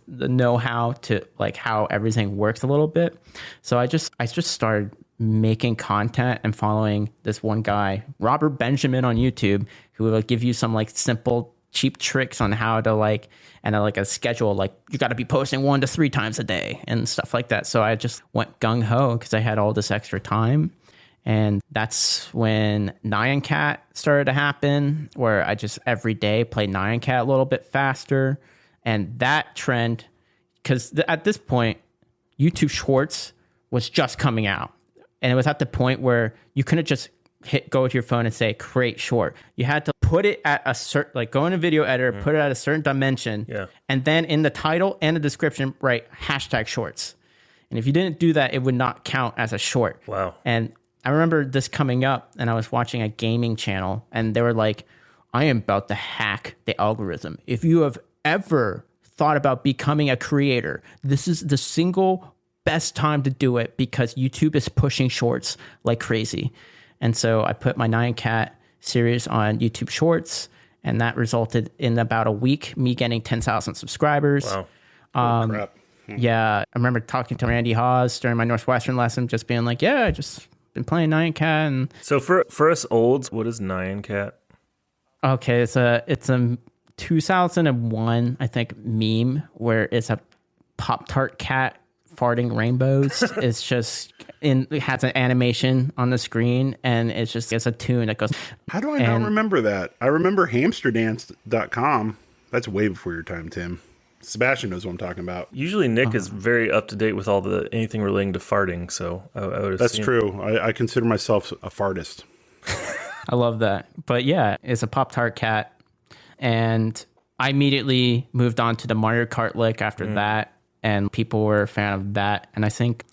know-how to like how everything works a little bit. So I just started making content and following this one guy, Robert Benjamin on YouTube, who will give you some like simple, cheap tricks on how to like, and like a schedule, like you got to be posting 1 to 3 times a day and stuff like that. So I just went gung-ho because I had all this extra time. And that's when Nyan Cat started to happen, where I just every day played Nyan Cat a little bit faster. And that trend, because at this point, YouTube Shorts was just coming out. And it was at the point where you couldn't just go with your phone and say, create short. You had to put it at a certain, like go in a video editor, put it at a certain dimension. Yeah. And then in the title and the description, write #shorts. And if you didn't do that, it would not count as a short. Wow. And I remember this coming up and I was watching a gaming channel and they were like, I am about to hack the algorithm. If you have ever thought about becoming a creator, this is the single best time to do it because YouTube is pushing shorts like crazy. And so I put my Nyan Cat series on YouTube Shorts and that resulted in about a week, me getting 10,000 subscribers. Wow. Crap. Yeah. I remember talking to Randy Hawes during my Northwestern lesson, just being like, yeah, I just been playing Nyan Cat. And so for us olds, what is Nyan Cat? Okay, it's a 2001, I think, meme where it's a Pop-Tart cat farting rainbows. It's just it has an animation on the screen and it's a tune that goes. How do I not remember that? I remember hamsterdance.com. That's way before your time, Tim. Sebastian knows what I'm talking about. Usually Nick is very up to date with anything relating to farting, so I would assume. That's true. I consider myself a fartist. I love that. But yeah, it's a Pop-Tart cat. And I immediately moved on to the Mario Kart lick after that. And people were a fan of that. And I think,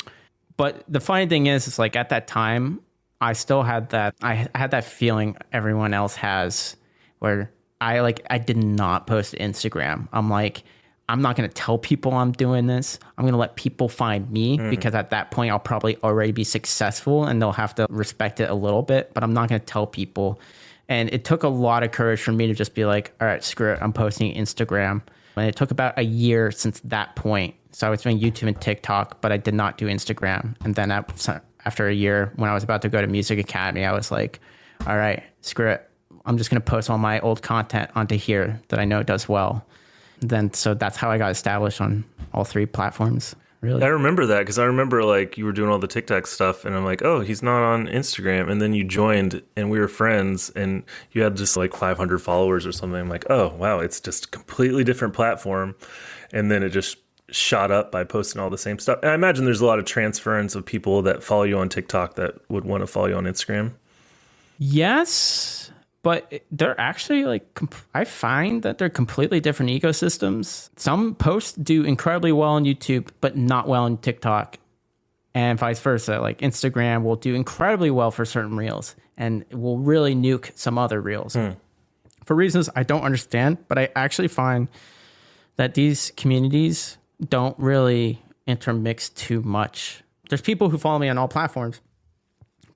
but the funny thing is like at that time, I still had that, I had that feeling everyone else has where I did not post to Instagram. I'm like, I'm not going to tell people I'm doing this. I'm going to let people find me because at that point I'll probably already be successful and they'll have to respect it a little bit, but I'm not going to tell people. And it took a lot of courage for me to just be like, all right, screw it. I'm posting Instagram. And it took about a year since that point. So I was doing YouTube and TikTok, but I did not do Instagram. And then after a year, when I was about to go to Music Academy, I was like, all right, screw it. I'm just going to post all my old content onto here that I know does well. So that's how I got established on all 3 platforms. Really, I remember that because I remember like you were doing all the TikTok stuff, and I'm like, oh, he's not on Instagram. And then you joined, and we were friends, and you had just like 500 followers or something. I'm like, oh wow, it's just a completely different platform. And then it just shot up by posting all the same stuff. And I imagine there's a lot of transference of people that follow you on TikTok that would want to follow you on Instagram. Yes, but they're actually like, I find that they're completely different ecosystems. Some posts do incredibly well on YouTube, but not well on TikTok, and vice versa. Like Instagram will do incredibly well for certain reels and will really nuke some other reels for reasons I don't understand. But I actually find that these communities don't really intermix too much. There's people who follow me on all platforms,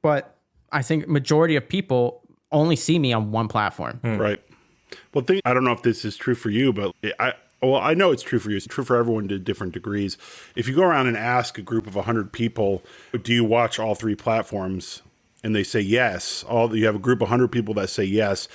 but I think majority of people only see me on one platform. Right. Well, I don't know if this is true for you, but I know it's true for you. It's true for everyone to different degrees. If you go around and ask a group of 100 people, do you watch all three platforms? And they say yes. You have a group of 100 people that say yes.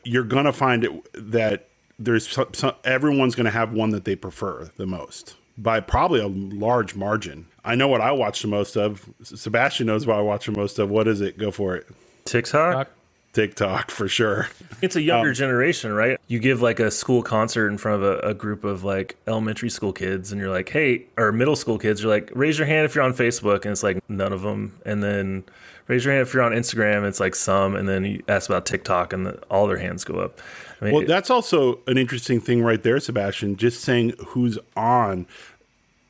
You're going to find that there's everyone's going to have one that they prefer the most by probably a large margin. I know what I watch the most of. Sebastian knows what I watch the most of. What is it? Go for it. TikTok for sure. It's a younger generation, right? You give like a school concert in front of a group of like elementary school kids and you're like, hey, or middle school kids, you're like, raise your hand if you're on Facebook. And it's like none of them. And then raise your hand if you're on Instagram. It's like some. And then you ask about TikTok and all their hands go up. I mean, well, that's also an interesting thing right there, Sebastian, just saying who's on.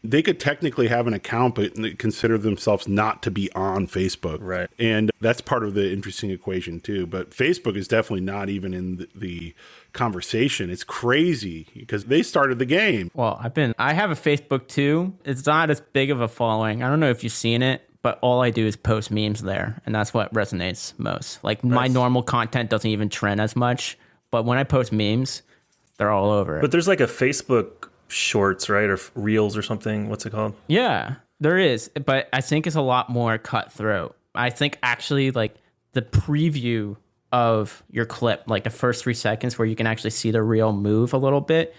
They could technically have an account, but consider themselves not to be on Facebook. Right. And that's part of the interesting equation too. But Facebook is definitely not even in the conversation. It's crazy because they started the game. Well, I have a Facebook too. It's not as big of a following. I don't know if you've seen it, but all I do is post memes there. And that's what resonates most. Like my normal content doesn't even trend as much. But when I post memes, they're all over it. But there's like a Facebook Shorts, right? Or Reels or something. What's it called? Yeah, there is. But I think it's a lot more cutthroat. I think actually like the preview of your clip, like the first 3 seconds where you can actually see the reel move a little bit,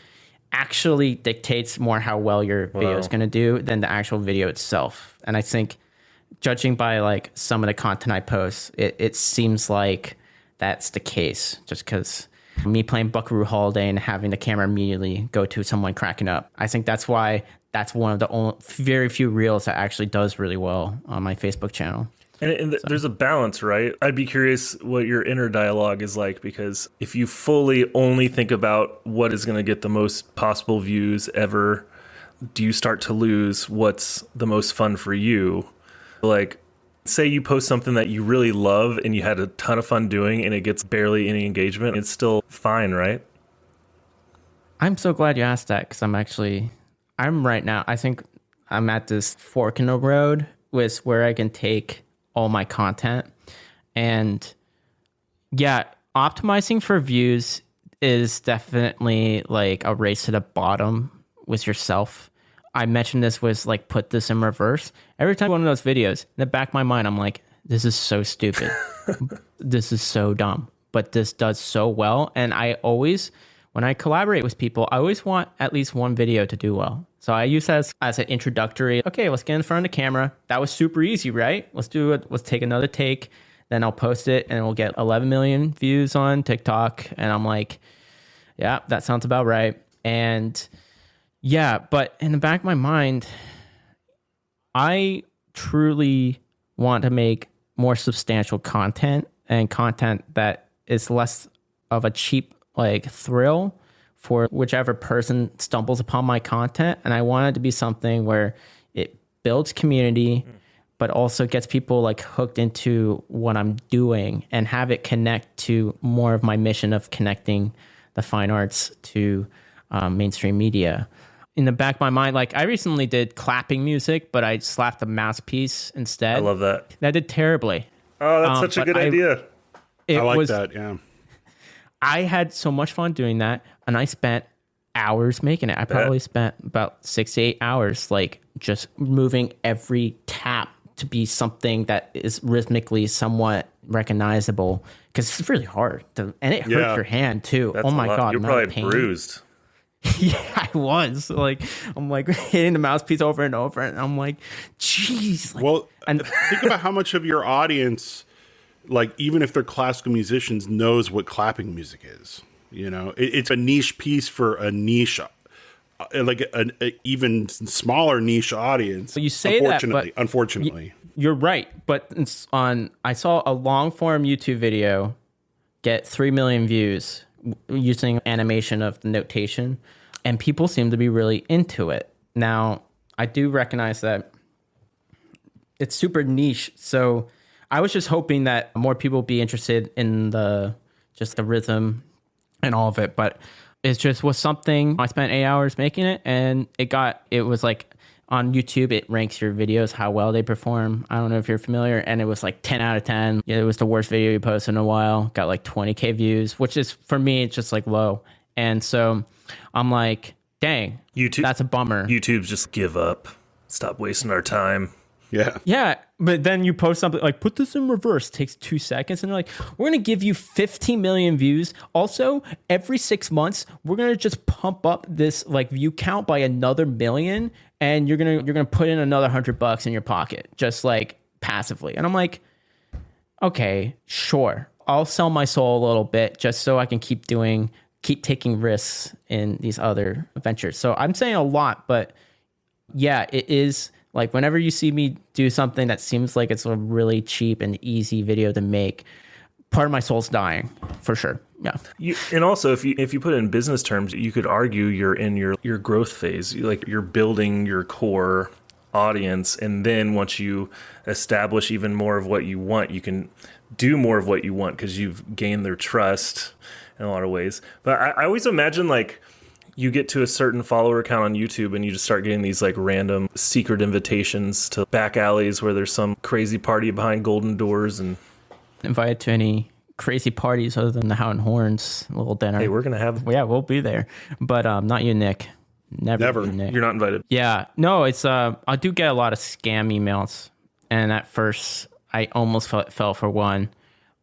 actually dictates more how well your video is going to do than the actual video itself. And I think judging by like some of the content I post, it seems like that's the case just because me playing Buckaroo Holiday and having the camera immediately go to someone cracking up. I think that's why that's one of the very few reels that actually does really well on my Facebook channel. And there's a balance, right? I'd be curious what your inner dialogue is like, because if you fully only think about what is going to get the most possible views ever, do you start to lose what's the most fun for you? Like, say you post something that you really love and you had a ton of fun doing and it gets barely any engagement, it's still fine, right? I'm so glad you asked that because I'm right now, I think I'm at this fork in the road with where I can take all my content. And yeah, optimizing for views is definitely like a race to the bottom with yourself. I mentioned this was like, put this in reverse. Every time one of those videos, in the back of my mind, I'm like, this is so stupid. This is so dumb, but this does so well. And I always, when I collaborate with people, I always want at least one video to do well. So I use that as an introductory. Okay, let's get in front of the camera. That was super easy, right? Let's do it. Let's take another take. Then I'll post it and we'll get 11 million views on TikTok. And I'm like, yeah, that sounds about right. And yeah, but in the back of my mind, I truly want to make more substantial content and content that is less of a cheap like thrill for whichever person stumbles upon my content. And I want it to be something where it builds community, but also gets people like hooked into what I'm doing and have it connect to more of my mission of connecting the fine arts to mainstream media. In the back of my mind, like I recently did clapping music, but I slapped a mouthpiece instead. I love that. That did terribly. Oh, that's such a good idea. I like that, yeah. I had so much fun doing that, and I spent hours making it. I probably spent about 6 to 8 hours, like just moving every tap to be something that is rhythmically somewhat recognizable, because it's really hard, and it hurts your hand too. That's oh my God. You're probably bruised. Yeah, I was like, I'm like hitting the mouthpiece over and over, and I'm like, geez. Like, well, and think about how much of your audience, like even if they're classical musicians, knows what clapping music is. You know, it's a niche piece for a niche like an even smaller niche audience. So you say unfortunately, you're right. But I saw a long form YouTube video get 3 million views using animation of the notation, and people seem to be really into it. Now, I do recognize that it's super niche, so I was just hoping that more people would be interested in the rhythm and all of it, but it just was something. I spent 8 hours making it, and it was like on YouTube, it ranks your videos, how well they perform. I don't know if you're familiar, and it was like 10 out of 10. Yeah, it was the worst video you posted in a while. Got like 20K views, which is, for me, it's just like low. And so I'm like, dang, YouTube, that's a bummer. YouTube's just give up. Stop wasting our time. Yeah. Yeah. But then you post something like, put this in reverse, takes 2 seconds. And they're like, we're going to give you 15 million views. Also, every 6 months, we're going to just pump up this like view count by another million. And you're going to put in another $100 in your pocket, just like passively. And I'm like, okay, sure. I'll sell my soul a little bit just so I can keep taking risks in these other ventures. So I'm saying a lot, but yeah, it is. Like, whenever you see me do something that seems like it's a really cheap and easy video to make, part of my soul's dying, for sure. Yeah. And also, if you put it in business terms, you could argue you're in your growth phase. Like, you're building your core audience, and then once you establish even more of what you want, you can do more of what you want because you've gained their trust in a lot of ways. But I always imagine, like, you get to a certain follower count on YouTube and you just start getting these like random secret invitations to back alleys where there's some crazy party behind golden doors, and invited to any crazy parties other than the Howlin' Horns little dinner. Hey, we're going to have... Yeah, we'll be there. But not you, Nick. Never. You, Nick. You're not invited. Yeah. No, it's I do get a lot of scam emails, and at first I almost fell for one,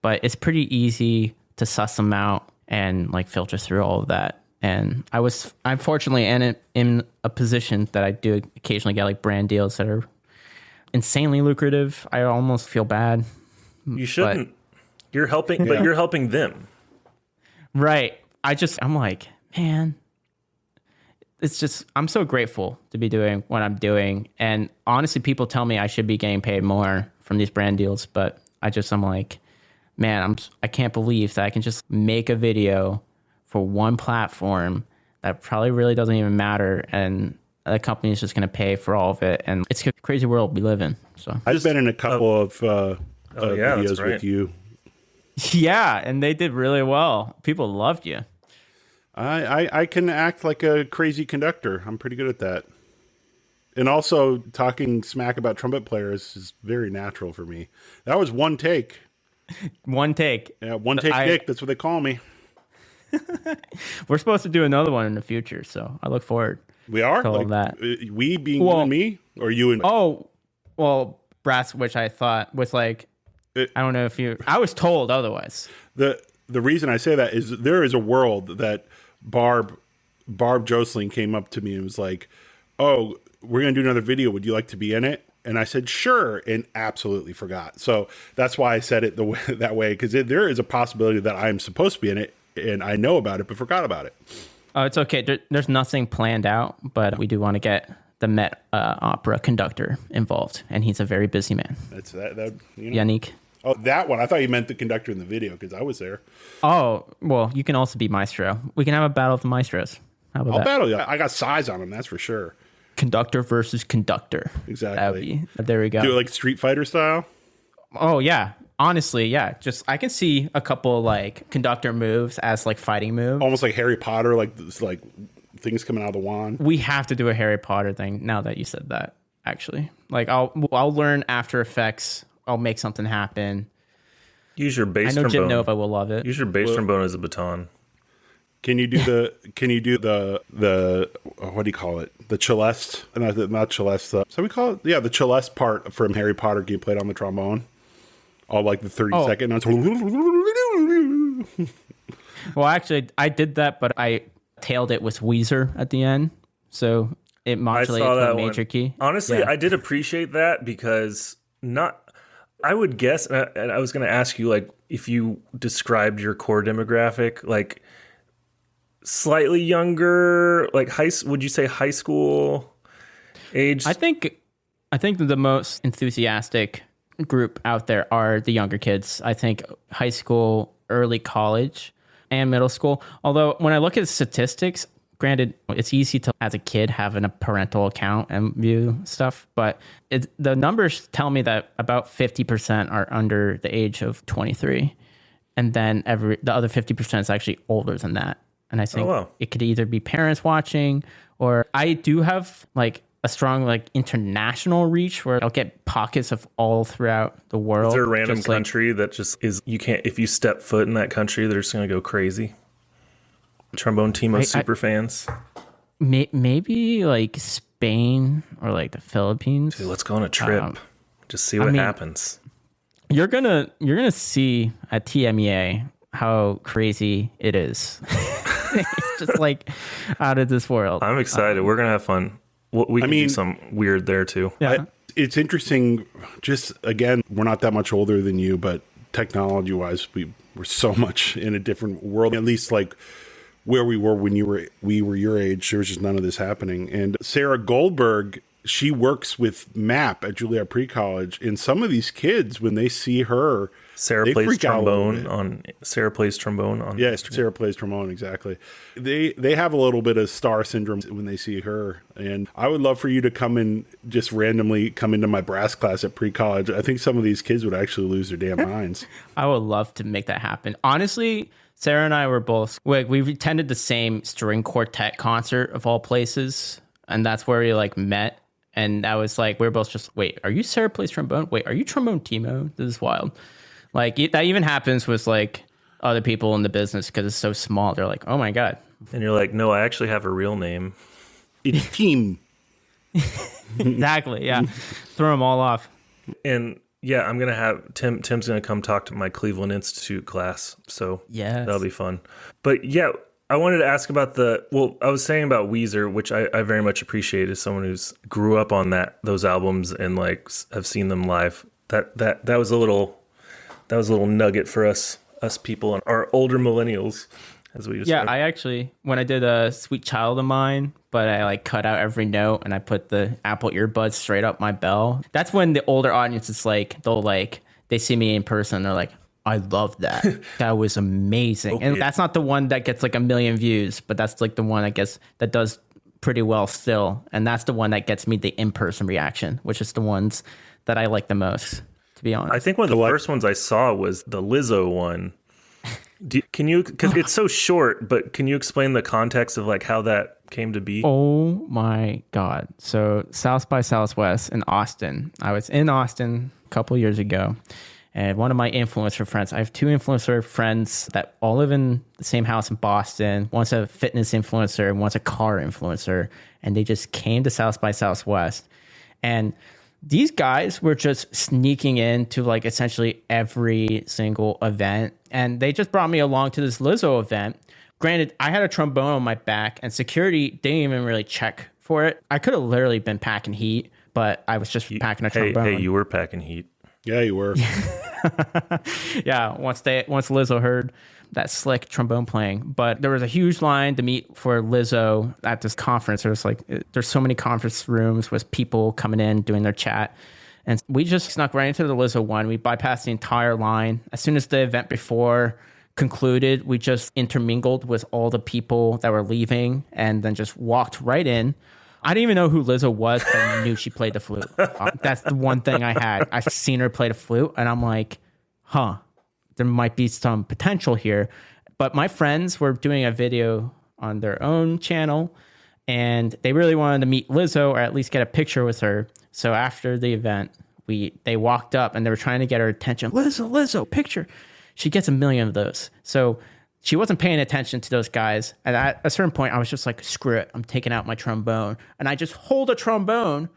but it's pretty easy to suss them out and like filter through all of that. And I'm fortunately in a position that I do occasionally get like brand deals that are insanely lucrative. I almost feel bad. You shouldn't. You're helping, but you're helping them. Right. I'm like, man, it's just, I'm so grateful to be doing what I'm doing. And honestly, people tell me I should be getting paid more from these brand deals, but I'm like, man, I can't believe that I can just make a video for one platform that probably really doesn't even matter, and the company is just going to pay for all of it. And it's a crazy world we live in. So I've been in a couple of videos with you. Yeah, and they did really well. People loved you. I can act like a crazy conductor. I'm pretty good at that. And also, talking smack about trumpet players is very natural for me. That was one take. One take. Yeah, one take Nick. That's what they call me. We're supposed to do another one in the future, so I look forward. We are? To all that. We being you and me? Or you and me? Oh, well, Brass, which I thought was like, I don't know if I was told otherwise. The reason I say that is there is a world that Barb Jocelyn came up to me and was like, oh, we're going to do another video. Would you like to be in it? And I said, sure, and absolutely forgot. So that's why I said it that way, because there is a possibility that I'm supposed to be in it, and I know about it, but forgot about it. Oh, it's okay. There's nothing planned out, but we do want to get the Met Opera conductor involved, and he's a very busy man. That's that Yannick. Oh, that one. I thought you meant the conductor in the video, because I was there. Oh, well, you can also be maestro. We can have a battle of the maestros. How about that? I'll battle you. I got size on him, that's for sure. Conductor versus conductor. Exactly. There we go. Do it like Street Fighter style? Oh, yeah. Honestly, yeah. Just I can see a couple like conductor moves as like fighting moves. Almost like Harry Potter, like this, like things coming out of the wand. We have to do a Harry Potter thing now that you said that, actually. Like I'll learn After Effects. I'll make something happen. Use your bass trombone. I know trombone. Jim Nova will love it. Use your bass trombone as a baton. Can you do the what do you call it? The celeste? Not celeste. So we call it, yeah, the celeste part from Harry Potter game played on the trombone. All like the 30-second. Well, actually, I did that, but I tailed it with Weezer at the end, so it modulated the major key. Honestly, yeah. I did appreciate that because I would guess, and I was going to ask you, like, if you described your core demographic, like, slightly younger, like would you say high school age? I think the most enthusiastic group out there are the younger kids. I think high school, early college, and middle school. Although when I look at statistics, granted, it's easy to, as a kid, have a parental account and view stuff, but the numbers tell me that about 50% are under the age of 23. And then the other 50% is actually older than that. And I think it could either be parents watching, or I do have like a strong like international reach where I'll get pockets of all throughout the world. Is there a random country that just is, you can't, if you step foot in that country, they're just going to go crazy? Trombone Timo super fans? Maybe like Spain or like the Philippines. Dude, let's go on a trip. Just see what happens. You're gonna see at TMEA how crazy it is. It's just like out of this world. I'm excited. We're gonna have fun. We can do some weird there too. Yeah. It's interesting. Just again, we're not that much older than you, but technology wise, we're so much in a different world. At least like where we were when we were your age, there was just none of this happening. And Sarah Goldberg, she works with MAP at Juilliard Pre-College, and some of these kids, when they see her, Sarah plays trombone on. Yes, Sarah plays trombone, exactly. They have a little bit of star syndrome when they see her, and I would love for you to come in, just randomly come into my brass class at Pre-College. I think some of these kids would actually lose their damn minds. I would love to make that happen. Honestly, Sarah and I were both, we attended the same string quartet concert of all places, and that's where we like met. And I was like, we were both just, wait, are you Sarah plays trombone? Wait, are you Trombone Timo? This is wild. Like, that even happens with, like, other people in the business because it's so small. They're like, oh, my God. And you're like, no, I actually have a real name. It's Team. Exactly, yeah. Throw them all off. And, yeah, I'm going to have Tim's going to come talk to my Cleveland Institute class. So that'll be fun. But, yeah, I wanted to ask about I was saying about Weezer, which I very much appreciate as someone who's grew up on those albums and like have seen them live. That was a little nugget for us people and our older millennials, as we just said. I actually, when I did a Sweet Child of Mine, but I like cut out every note and I put the Apple earbuds straight up my bell. That's when the older audience is like, they see me in person, they're like, I love that. That was amazing. Okay. And that's not the one that gets like 1 million views, but that's like the one I guess that does pretty well still. And that's the one that gets me the in-person reaction, which is the ones that I like the most, to be honest. I think one of the first ones I saw was the Lizzo one. Can you, because it's so short, but can you explain the context of like how that came to be? Oh my God. So South by Southwest in Austin. I was in Austin a couple years ago. And one of my influencer friends, I have 2 influencer friends that all live in the same house in Boston. One's a fitness influencer and one's a car influencer. And they just came to South by Southwest. And these guys were just sneaking into like essentially every single event. And they just brought me along to this Lizzo event. Granted, I had a trombone on my back and security didn't even really check for it. I could have literally been packing heat, but I was just packing a trombone. Hey, you were packing heat. Yeah, you were. Yeah, once Lizzo heard that slick trombone playing. But there was a huge line to meet for Lizzo at this conference. There's so many conference rooms with people coming in, doing their chat. And we just snuck right into the Lizzo one. We bypassed the entire line. As soon as the event before concluded, we just intermingled with all the people that were leaving and then just walked right in. I didn't even know who Lizzo was, but I knew she played the flute. That's the one thing I had. I've seen her play the flute, and I'm like, there might be some potential here. But my friends were doing a video on their own channel, and they really wanted to meet Lizzo or at least get a picture with her. So after the event, they walked up, and they were trying to get her attention. Lizzo, picture. She gets 1 million of those. So she wasn't paying attention to those guys. And at a certain point, I was just like, screw it. I'm taking out my trombone. And I just hold a trombone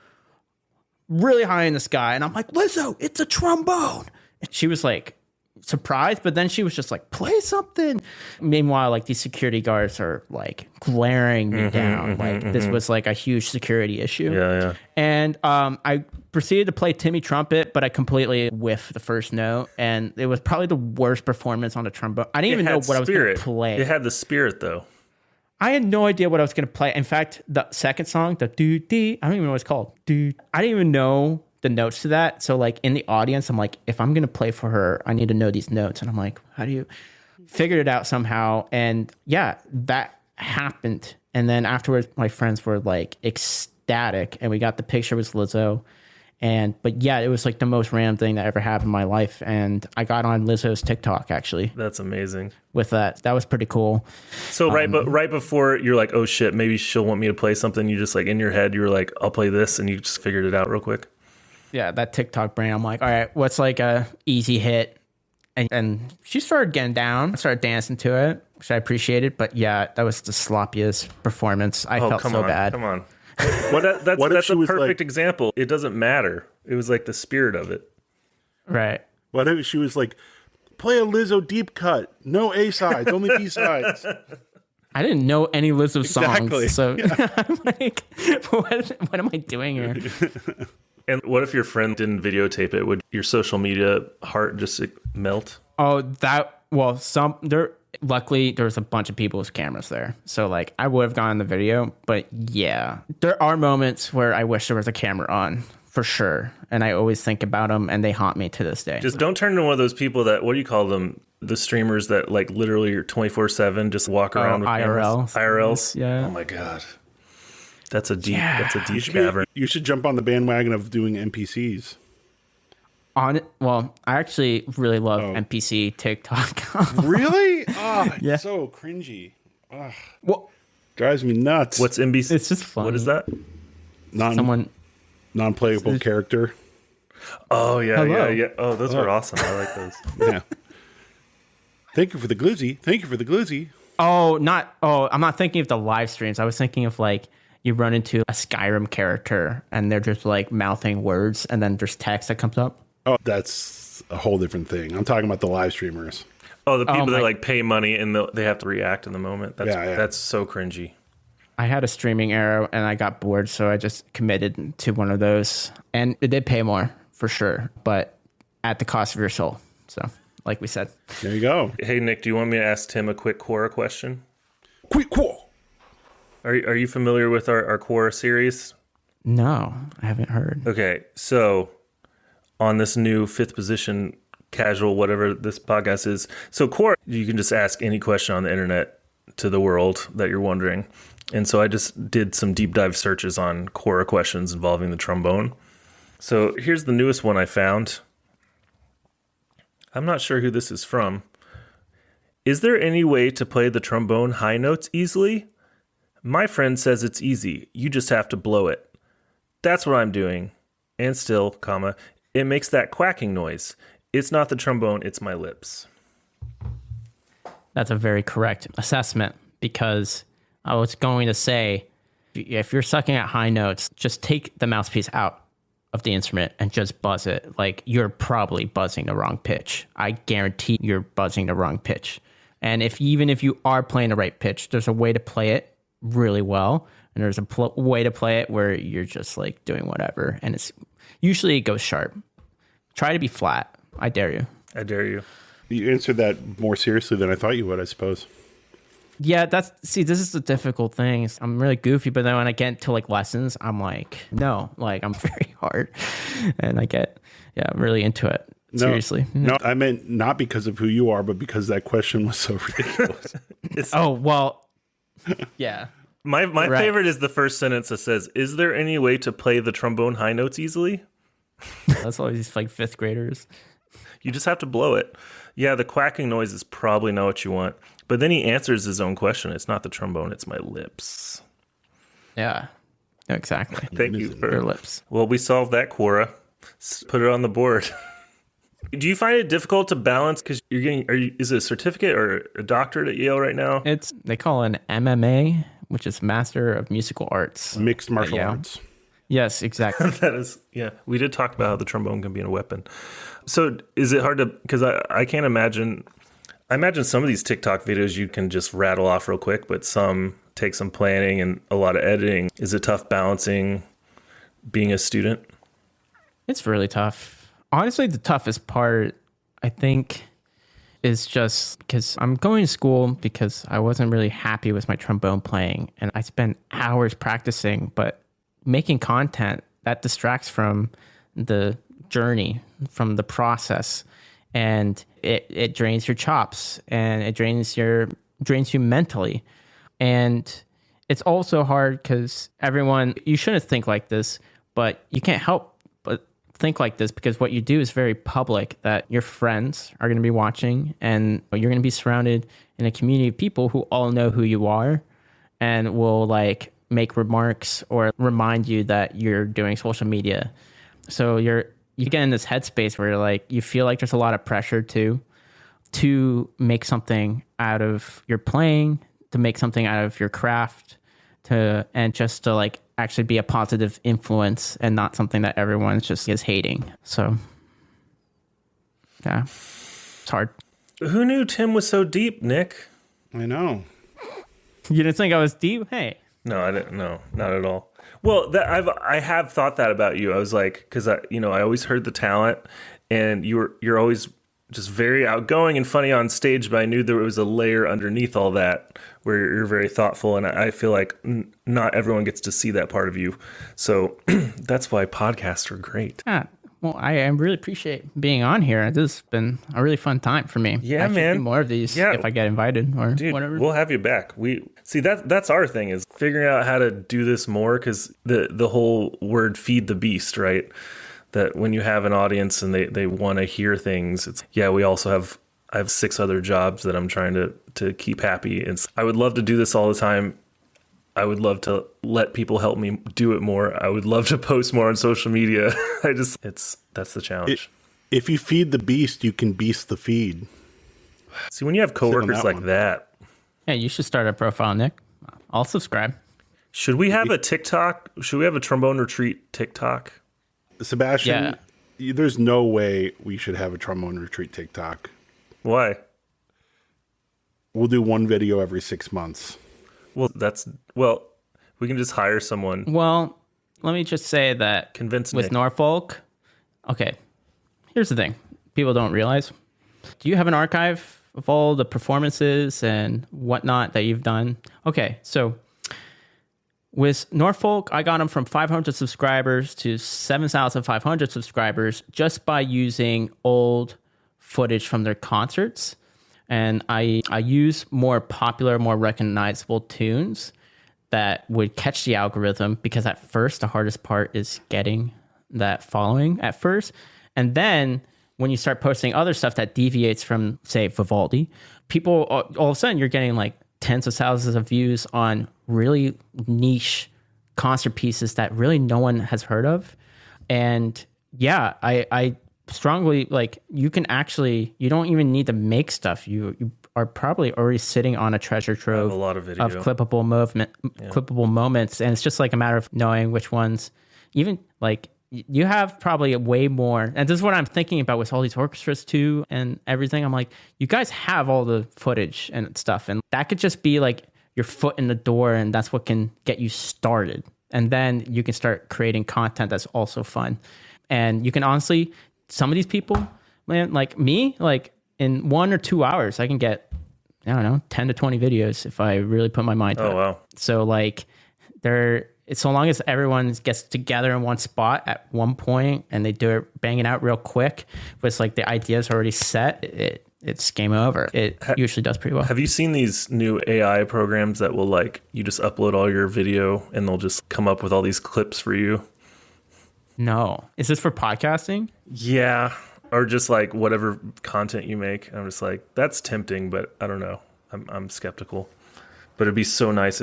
really high in the sky. And I'm like, Lizzo, it's a trombone. And she was like surprised, but then she was just like, play something. Meanwhile, like these security guards are like glaring me down. This was like a huge security issue. Yeah. And I proceeded to play Timmy trumpet, but I completely whiffed the first note. And it was probably the worst performance on the trombone. I didn't even know what I was going to play. It had the spirit though. I had no idea what I was going to play. In fact, the second song, the doo-dee, I don't even know what it's called. I didn't even know the notes to that. So like in the audience, I'm like, if I'm going to play for her, I need to know these notes. And I'm like, how do you figure it out somehow? And yeah, that happened. And then afterwards, my friends were like ecstatic, and we got the picture with Lizzo. But yeah, it was like the most random thing that ever happened in my life. And I got on Lizzo's TikTok actually. That's amazing. With that was pretty cool. So right before you're like, oh shit, maybe she'll want me to play something. You just like in your head, you were like, I'll play this, and you just figured it out real quick. Yeah, that TikTok brain. I'm like, all right, what's like a easy hit? And she started getting down. I started dancing to it, which I appreciated. But yeah, that was the sloppiest performance. I felt so bad. Come on. That's a perfect example. It doesn't matter. It was like the spirit of it. Right. What if she was like, play a Lizzo deep cut, no A sides, only B sides. I didn't know any Lizzo songs, so yeah. I'm like, what am I doing here? And what if your friend didn't videotape it? Would your social media heart just melt? Oh, luckily there was a bunch of people with cameras there. So like I would have gotten the video, but yeah, there are moments where I wish there was a camera on for sure. And I always think about them, and they haunt me to this day. Just don't turn into one of those people that, what do you call them? The streamers that like literally are 24/7, just walk around with IRLs. IRLs. Yeah. Oh my God. That's a deep cavern. You should jump on the bandwagon of doing NPCs. I actually really love NPC TikTok. Really? Oh, yeah. So cringy. Ugh. Well, drives me nuts. What's NPC? It's just fun. What is that? Non-playable character. Oh yeah, Hello. yeah. Oh, those are awesome. I like those. Yeah. Thank you for the glizzy. Thank you for the glizzy. I'm not thinking of the live streams. I was thinking of like you run into a Skyrim character and they're just like mouthing words, and then there's text that comes up. Oh, that's a whole different thing. I'm talking about the live streamers. Oh, the people that like pay money and they have to react in the moment. That's so cringy. I had a streaming era and I got bored, so I just committed to one of those. And it did pay more, for sure, but at the cost of your soul. So, like we said. There you go. Hey, Nick, do you want me to ask Tim a quick Quora question? Quick Quora. Are you familiar with our Quora series? No, I haven't heard. Okay, so on this new fifth position casual, whatever this podcast is. So Quora, you can just ask any question on the internet to the world that you're wondering. And so I just did some deep dive searches on Quora questions involving the trombone. So here's the newest one I found. I'm not sure who this is from. Is there any way to play the trombone high notes easily? My friend says it's easy. You just have to blow it. That's what I'm doing. And still, comma, it makes that quacking noise. It's not the trombone, it's my lips. That's a very correct assessment, because I was going to say, if you're sucking at high notes, just take the mouthpiece out of the instrument and just buzz it. Like, you're probably buzzing the wrong pitch. I guarantee you're buzzing the wrong pitch. And even if you are playing the right pitch, there's a way to play it really well, and there's a way to play it where you're just like doing whatever, and it's usually it goes sharp. Try to be flat. I dare you. I dare you. You answered that more seriously than I thought you would, I suppose. Yeah, this is the difficult thing. I'm really goofy, but then when I get into like lessons, I'm like, no, like I'm very hard, and I get really into it. Seriously. No, I meant not because of who you are, but because that question was so ridiculous. Oh, well, yeah. My favorite is the first sentence that says, "Is there any way to play the trombone high notes easily?" That's all these like fifth graders. You just have to blow it. Yeah, the quacking noise is probably not what you want. But then he answers his own question. It's not the trombone, it's my lips. Yeah, exactly. Thank you for your lips. Well, we solved that, Quora. Put it on the board. Do you find it difficult to balance? Because is it a certificate or a doctorate at Yale right now? They call it an MMA, which is Master of Musical Arts. Mixed martial arts. Yes, exactly. That is, yeah. We did talk about how the trombone can be a weapon. So is it hard to, because I can't imagine, I imagine some of these TikTok videos you can just rattle off real quick, but some take some planning and a lot of editing. Is it tough balancing being a student? It's really tough. Honestly, the toughest part, I think, is just because I'm going to school because I wasn't really happy with my trombone playing, and I spent hours practicing, but making content that distracts from the journey, from the process, and it drains your chops, and it drains you mentally. And it's also hard because you shouldn't think like this, but you can't help but think like this because what you do is very public, that your friends are going to be watching, and you're going to be surrounded in a community of people who all know who you are and will like make remarks or remind you that you're doing social media. So you get in this headspace where like you feel like there's a lot of pressure to make something out of your playing, to make something out of your craft, and just to like actually be a positive influence and not something that everyone just is hating. So yeah, it's hard. Who knew Tim was so deep, Nick? I know. You didn't think I was deep? Hey. No, I didn't. No, not at all. Well, I have thought that about you. I was like, because I always heard the talent, and you're always just very outgoing and funny on stage, but I knew there was a layer underneath all that where you're very thoughtful, and I feel like not everyone gets to see that part of you. So that's why podcasts are great. Yeah. Well, I really appreciate being on here. This has been a really fun time for me. Yeah, I should man. do more of these if I get invited or whatever. We'll have you back. We see that's our thing, is figuring out how to do this more, because the whole word "feed the beast," right? That when you have an audience and they want to hear things, we also I have 6 other jobs that I'm trying to keep happy. And I would love to do this all the time. I would love to let people help me do it more. I would love to post more on social media. That's the challenge. If you feed the beast, you can beast the feed. See, when you have coworkers like that. Yeah, you should start a profile, Nick. I'll subscribe. Should we have a TikTok? Should we have a Trombone Retreat TikTok? Sebastian, there's no way we should have a Trombone Retreat TikTok. Why? We'll do one video every 6 months. Well, we can just hire someone. Well, let me just say that Convince with Nick. Norfolk, okay, here's the thing. People don't realize. Do you have an archive of all the performances and whatnot that you've done? Okay, so with Norfolk, I got them from 500 subscribers to 7,500 subscribers just by using old footage from their concerts. And I use more popular, more recognizable tunes that would catch the algorithm, because at first, the hardest part is getting that following at first. And then when you start posting other stuff that deviates from, say, Vivaldi, people, all of a sudden, you're getting like tens of thousands of views on really niche concert pieces that really no one has heard of. And yeah, I strongly, like, you don't even need to make stuff. You are probably already sitting on a treasure trove a lot of video. clippable moments, and it's just like a matter of knowing which ones. Even like you have probably way more, and this is what I'm thinking about with all these orchestras too and everything. I'm like, you guys have all the footage and stuff, and that could just be like your foot in the door, and that's what can get you started. And then you can start creating content that's also fun. And you can honestly, some of these people, man, like me, like in 1 or 2 hours, I can get, I don't know, 10 to 20 videos if I really put my mind to it. Oh, wow. So like so long as everyone gets together in one spot at one point and they do it, bang it out real quick with like the ideas already set, it's game over. It usually does pretty well. Have you seen these new AI programs that will, like, you just upload all your video and they'll just come up with all these clips for you? No. Is this for podcasting? Yeah. Or just like whatever content you make. I'm just like, that's tempting, but I don't know. I'm skeptical. But it'd be so nice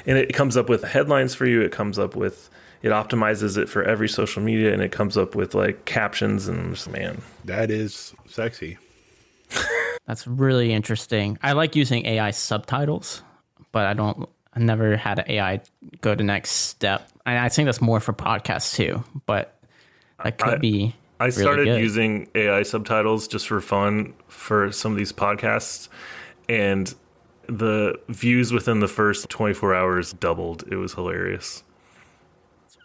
and it comes up with headlines for you. It optimizes it for every social media, and it comes up with like captions, and I'm just, man. That is sexy. That's really interesting. I like using AI subtitles, but I never had an AI go the next step. And I think that's more for podcasts too, but that could be I started really good. using AI subtitles just for fun for some of these podcasts, and the views within the first 24 hours doubled. It was hilarious.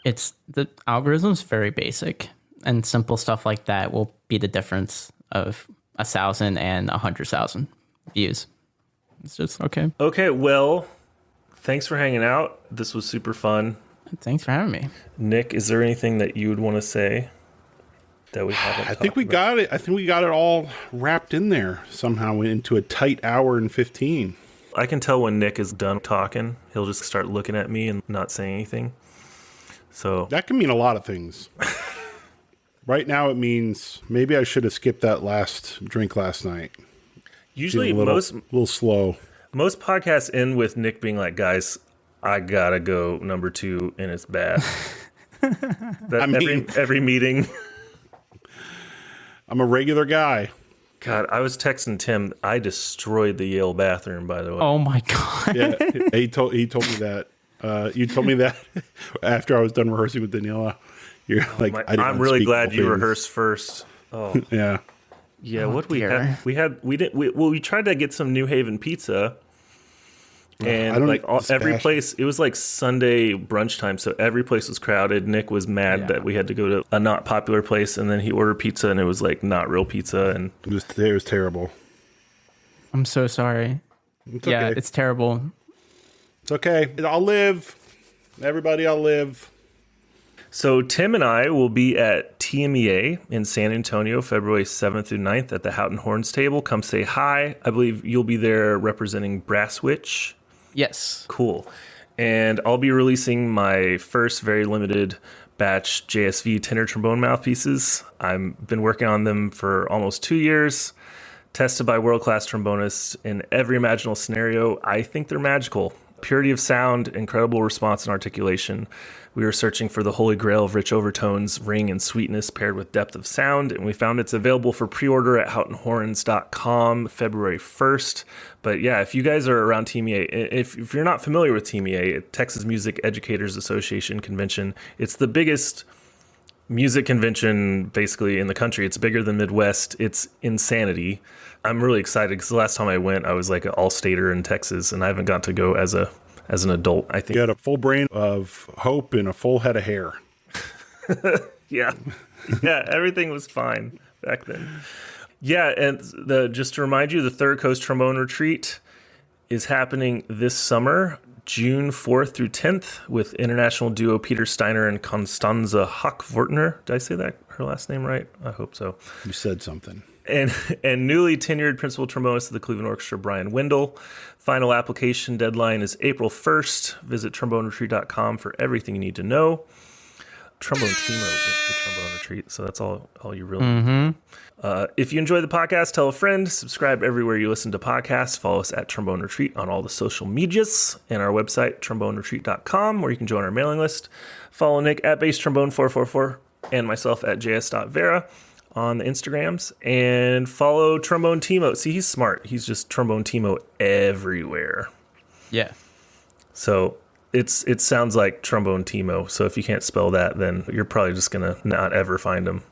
The algorithm's very basic, and simple stuff like that will be the difference of 1,000 and 100,000 views. It's just okay. Okay, well, thanks for hanging out. This was super fun. Thanks for having me. Nick, is there anything that you would want to say that we haven't I think we got it. I think we got it all wrapped in there somehow into a tight hour and 15. I can tell when Nick is done talking. He'll just start looking at me and not saying anything. So that can mean a lot of things. Right now it means maybe I should have skipped that last drink last night. Usually a little slow. Most podcasts end with Nick being like, guys, I gotta go number 2 and it's bad. Every meeting. I'm a regular guy. God, I was texting Tim. I destroyed the Yale bathroom, by the way. Oh my God. Yeah, he told me that. You told me that after I was done rehearsing with Daniela. You're like, I'm really glad you rehearsed first. Oh yeah. Yeah, what we tried to get some New Haven pizza, and like every place, it was like Sunday brunch time, so every place was crowded. Nick was mad that we had to go to a not popular place, and then he ordered pizza, and it was like not real pizza, and it was terrible. I'm so sorry. It's okay. It's terrible. It's okay. I'll live. Everybody, I'll live. So Tim and I will be at TMEA in San Antonio, February 7th through 9th at the Houghton Horns table. Come say hi. I believe you'll be there representing Brasswitch. Yes. Cool. And I'll be releasing my first very limited batch JSV tenor trombone mouthpieces. I've been working on them for almost 2 years, tested by world-class trombonists in every imaginable scenario. I think they're magical. Purity of sound, incredible response and articulation. We were searching for the holy grail of rich overtones, ring, and sweetness paired with depth of sound, and we found it's available for pre-order at houghtonhorns.com February 1st. But yeah, if you guys are around TMEA, if you're not familiar with TMEA, Texas Music Educators Association convention, it's the biggest music convention basically in the country. It's bigger than Midwest. It's insanity. I'm really excited because the last time I went, I was like an all-stater in Texas, and I haven't got to go as an adult, I think. You had a full brain of hope and a full head of hair. Yeah, everything was fine back then. Yeah, and just to remind you, the Third Coast Trombone Retreat is happening this summer, June 4th through 10th, with international duo Peter Steiner and Constanze Hochwortner. Did I say her last name right? I hope so. You said something. And newly tenured principal trombonist of the Cleveland Orchestra, Brian Wendell. Final application deadline is April 1st. Visit tromboneretreat.com for everything you need to know. Trombone Timo with the Trombone Retreat, so that's all you really need. If you enjoy the podcast, tell a friend. Subscribe everywhere you listen to podcasts. Follow us at Trombone Retreat on all the social medias, and our website, tromboneretreat.com, where you can join our mailing list. Follow Nick at basstrombone444 and myself at js.vera on the Instagrams, and follow Trombone Timo. See, he's smart. He's just Trombone Timo everywhere. Yeah. So it sounds like Trombone Timo. So if you can't spell that, then you're probably just going to not ever find him.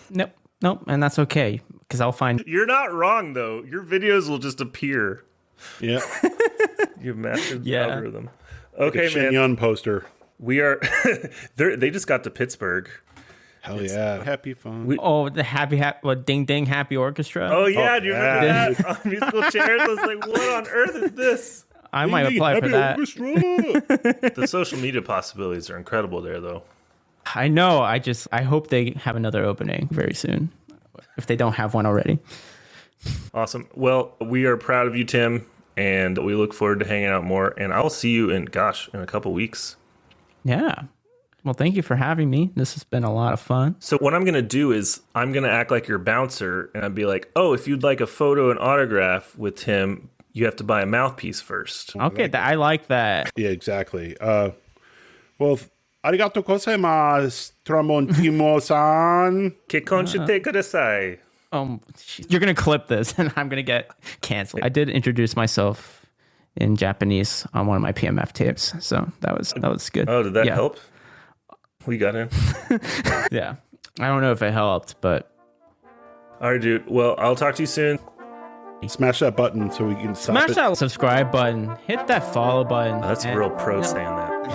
Nope. And that's okay, because I'll find... You're not wrong, though. Your videos will just appear. Yeah. You mastered the algorithm. Okay, like a Shin Yun poster. We are... They just got to Pittsburgh. Hell yeah. Happy fun. The Ding Ding Happy Orchestra? Oh, yeah. Do you remember that? On musical chairs? I was like, what on earth is this? I might apply for that. The social media possibilities are incredible there, though. I know. I hope they have another opening very soon, if they don't have one already. Awesome. Well, we are proud of you, Tim, and we look forward to hanging out more. And I'll see you in a couple weeks. Yeah. Well, thank you for having me. This has been a lot of fun. So what I'm going to do is I'm going to act like your bouncer, and I'd be like, oh, if you'd like a photo and autograph with Tim, you have to buy a mouthpiece first. Okay, I like that. Yeah, exactly. Well, arigato gozaimasu, Trombone Timo-san. Kekonshite kudasai. You're going to clip this, and I'm going to get canceled. I did introduce myself in Japanese on one of my PMF tapes, so that was good. Oh, did that help? We got in. Yeah. I don't know if it helped, but... All right, dude. Well, I'll talk to you soon. Smash that button so we can stop Smash that subscribe button. Hit that follow button. That's real pro saying that.